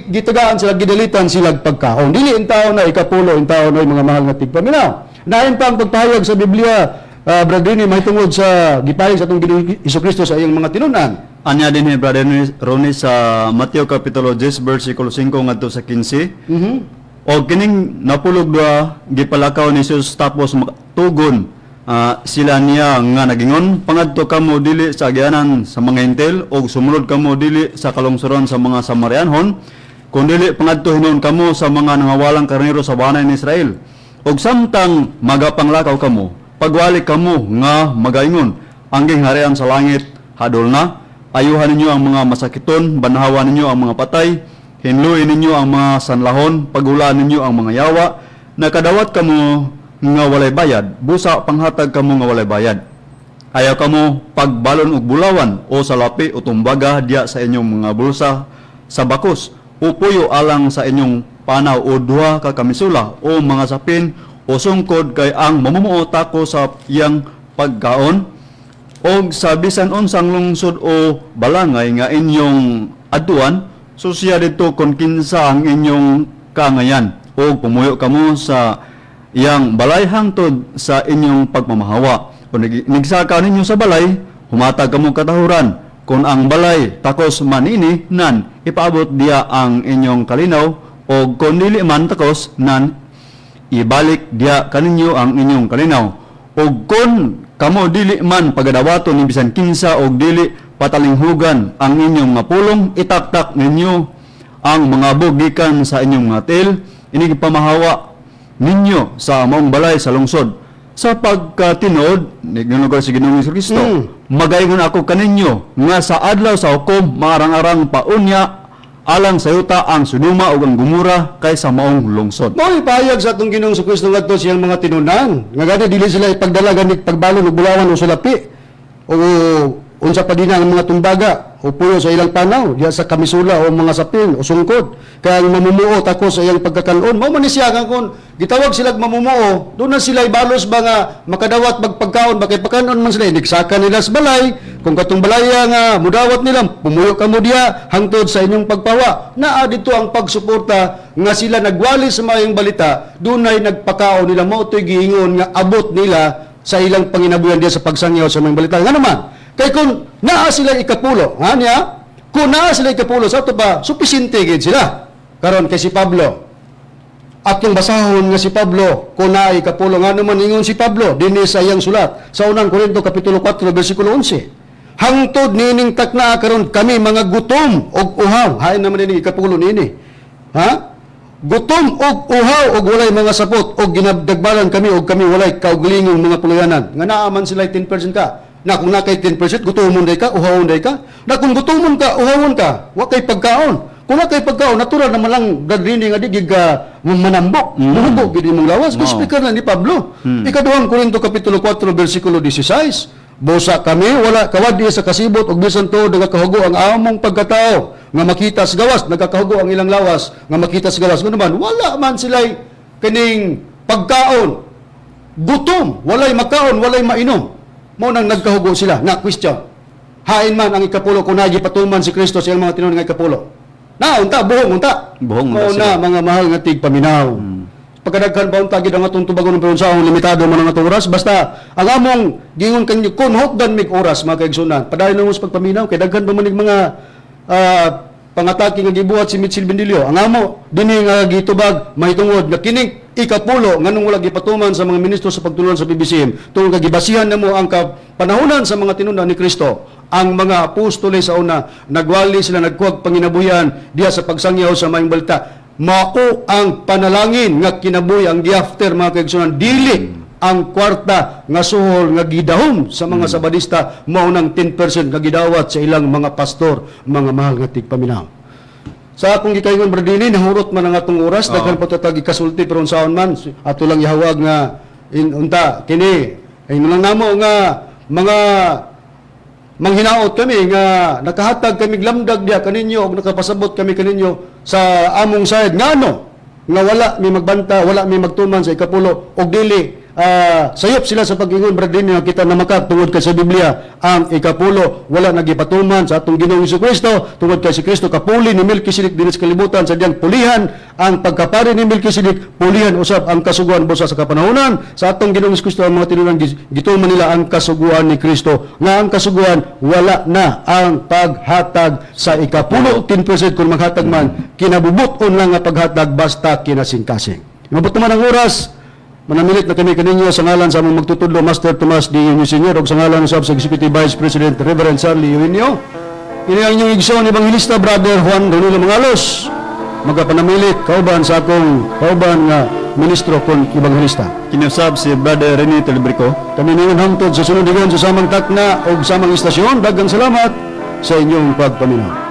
gitagaan sila, gidalitan sila pagkaon. Dili in tao na ikapulo in tao na mga mahal nga tigpaminaw. Nain pa ang pagpahayag sa Biblia, Bradini, mahitungod sa gipahayag sa atong Ginoong Hesukristo sa iyang mga tinunan. Anya din Brother Ronnie sa Mateo kapitulo 10 bersikulo 5 ngadto sa 15. O kining napulog dua gipalakaw ni Jesus tapos tugon sila niya nga nagingon, pangadto kamo dili sa agyanan sa mga Hintil o sumunod kamo dili sa kalungsuran sa mga Samarianhon, kun dili pangadto hinon kamo sa mga nangawalang karnero sa banay ni Israel. Og samtang magapanglakaw kamo, pagwali kamo nga magaingon, angging harian sa langit hadol na, ayuhan ninyo ang mga masakiton, banhawan ninyo ang mga patay, hinluin ninyo ang mga sanlahon, pagulaan ninyo ang mga yawa, nakadawat kamo nga walay bayad, busa panghatag kamo nga walay bayad. Ayaw kamo pagbalon og bulawan o salapi o tumbaga diya sa inyong mga bulsa sa bakos o puyo alang sa inyong panaw o duha ka kamisula o mga sapin o sungkod kay ang mamumuo tako sa iyang pagkaon o sa bisan unsang lungsod o balangay nga inyong aduan, so siya dito kung kinsa ang inyong kangayan o pumuyo kamo sa iyang balay hangtod sa inyong pagmamahawa. Kung nigsaka ninyo sa balay, humatag kamo katahuran. Kung ang balay takos manini, nan, ipaabot diya ang inyong kalinaw, o kung dili man takos, nan, ibalik diya kaninyo ang inyong kalinaw. O kung kamo dili man pagadawato ni bisan kinsa o dili patalinghugan ang inyong nga pulong, itaktak ninyo ang mga bugikan sa inyong mga til, inigpamahawa ninyo sa maong balay sa lungsod. Sa pagkatinod, nagnunugar si Ginoong Hesukristo, magaingon ako kaninyo nga sa adlaw sa hukom marang-arang paunya alang sa yuta ang Sodoma ug ang Gomora kaysa maong lungsod. Mao ipahayag sa atong Ginoong Hesukristo ngadto siyang mga tinunan. Nga gani dili sila ipagdala gani pagbalon og bulawan o salapi. O unsa pa din ang mga tumbaga o puyo sa ilang panaw diya sa kamisula o mga sapin o sungkod kaya mamumuo tako sa iyang pagkakanon. Mao man ni siya kung gitawag sila mamumuo, doon na sila ibalos ba nga makadawat magpagkaon, bakit pagkanon man sila inigsaka nila sa balay. Kung katong balaya nga mudawat nila, pumuyo ka mo diya hangtod sa inyong pagpawa. Naa dito ang pagsuporta nga sila nagwali sa mayong balita, dunay nagpakao nila mo to'y giingon nga abot nila sa ilang panginabuyan diya sa pagsangyaw sa mayong balita. Nga naman, kay kung naa sila ikapulo, nga niya, kung naa sila ikapulo, sa ito ba, supisinte gid sila. Karon kay si Pablo, atong basahon nga si Pablo, kung naa ikapulo, nga naman ingon si Pablo, dinhi sa iyang sulat, sa unang Korinto, Kapitulo 4, versikulo 11. Hangtod nining takna karon kami mga gutom og uhaw. Hain naman ini ikapulo nini. Ha? Gutom og uhaw og walay mga sapot og ginabdagbalan kami og kami walay kaugalingong mga puluyanan. Nga naa man sila 10% ka. Na kung na kay 10%, gutomon day ka, uhawon day ka. Na kung gutomon ka, uhawon ka, wa kay pagkaon. Kung na kay pagkaon, natural naman lang dadrini nga di giga manambok. Manambok gid imong lawas. No. Speaker na ni Pablo. Ikaduhang Korinto Kapitulo 4 versikulo 16. Bosa kami wala kawadi sa kasibot ug bisan to nagakahugo ang among pagkatao nga makita sa gawas, nagakahugo ang ilang lawas nga makita sa gawas. Kuno naman wala man sila'y kining pagkaon. Gutom, walay makaon, walay mainom. Mao nang nagkahugo sila. Na question. Hain man ang ikapulo kung nagipatuman si Kristo sa iyang mga tinun nga ikapulo. Na unta buhong unta. Buhong Mao unta na sila. mga mahal nga tigpaminaw. Pagkadaghan pa unta gid ang atong tubagon ng perunsaon limitado man ang atong oras basta ang among gingon kanyo kun hokdan mig oras mga kaigsunan. Padayon mo sa pagpaminaw kay daghan pa man mga pangatake nga gibuhat si Mitchell Bendilio. Ang amo dinhi nga gitubag mahitungod nga kining ikapulo nganong wala gipatuman sa mga ministro sa pagtulungan sa PBCM tungod kay gibasihan namo ang panahonan sa mga tinuna ni Kristo. Ang mga apostol sa una nagwali sila nagkuwag panginabuyan diha sa pagsangyaw sa mayong balita. Mao ang panalangin nga kinabuhi ang giafter mga kaigsunan dili ang kwarta nga suhol nga gidahom sa mga sabadista mao nang 10% nga gidawat sa ilang mga pastor mga mahal nga tigpaminaw. Sa akong gikaingon bradini nahurot man ang atong oras daghan pa ta gikasulti pero unsaon man ato lang ihawag nga unta kini ay lang namo nga mga manghinaot kami nga nakahatag kami lamdag diha kaninyo og nakapasabot kami kaninyo sa among side ngano nga wala mi magbanta wala mi magtuman sa ikapulo og dili sayop sila sa pag-ingon bradin nga kita namakak tungod kay sa Biblia ang ikapulo wala nagipatuman sa atong Ginoong Jesucristo tungod kay si Kristo kapuli ni Melkisedek dinhi sa kalibutan sa diyang pulihan ang pagkapari ni Melkisedek pulihan usab ang kasuguan busa sa kapanahonan sa atong Ginoong Jesucristo ang mga tinunan gituman nila ang kasuguan ni Kristo nga ang kasuguan wala na ang paghatag sa ikapulo 10% kung maghatag man kinabubuton lang nga paghatag basta kinasingkasing. Mabot naman ang oras. Manamilit na kami kaninyo sa ngalan sa among magtutudlo Master Tomas D. Eugenio Sr. o sa ngalan sa Executive Vice President Reverend Charlie Eugenio. Ini ang inyong igsoon Evangelista Brother Juan Ronilo Mangalos. Magapanamilit kauban sa akong kauban nga ministro kon Evangelista. Kinusab si Brother Rene Telebrico. Kami ningon hangtod sa sunod digon sa samang takna o samang istasyon. Daghang salamat sa inyong pagpaminaw.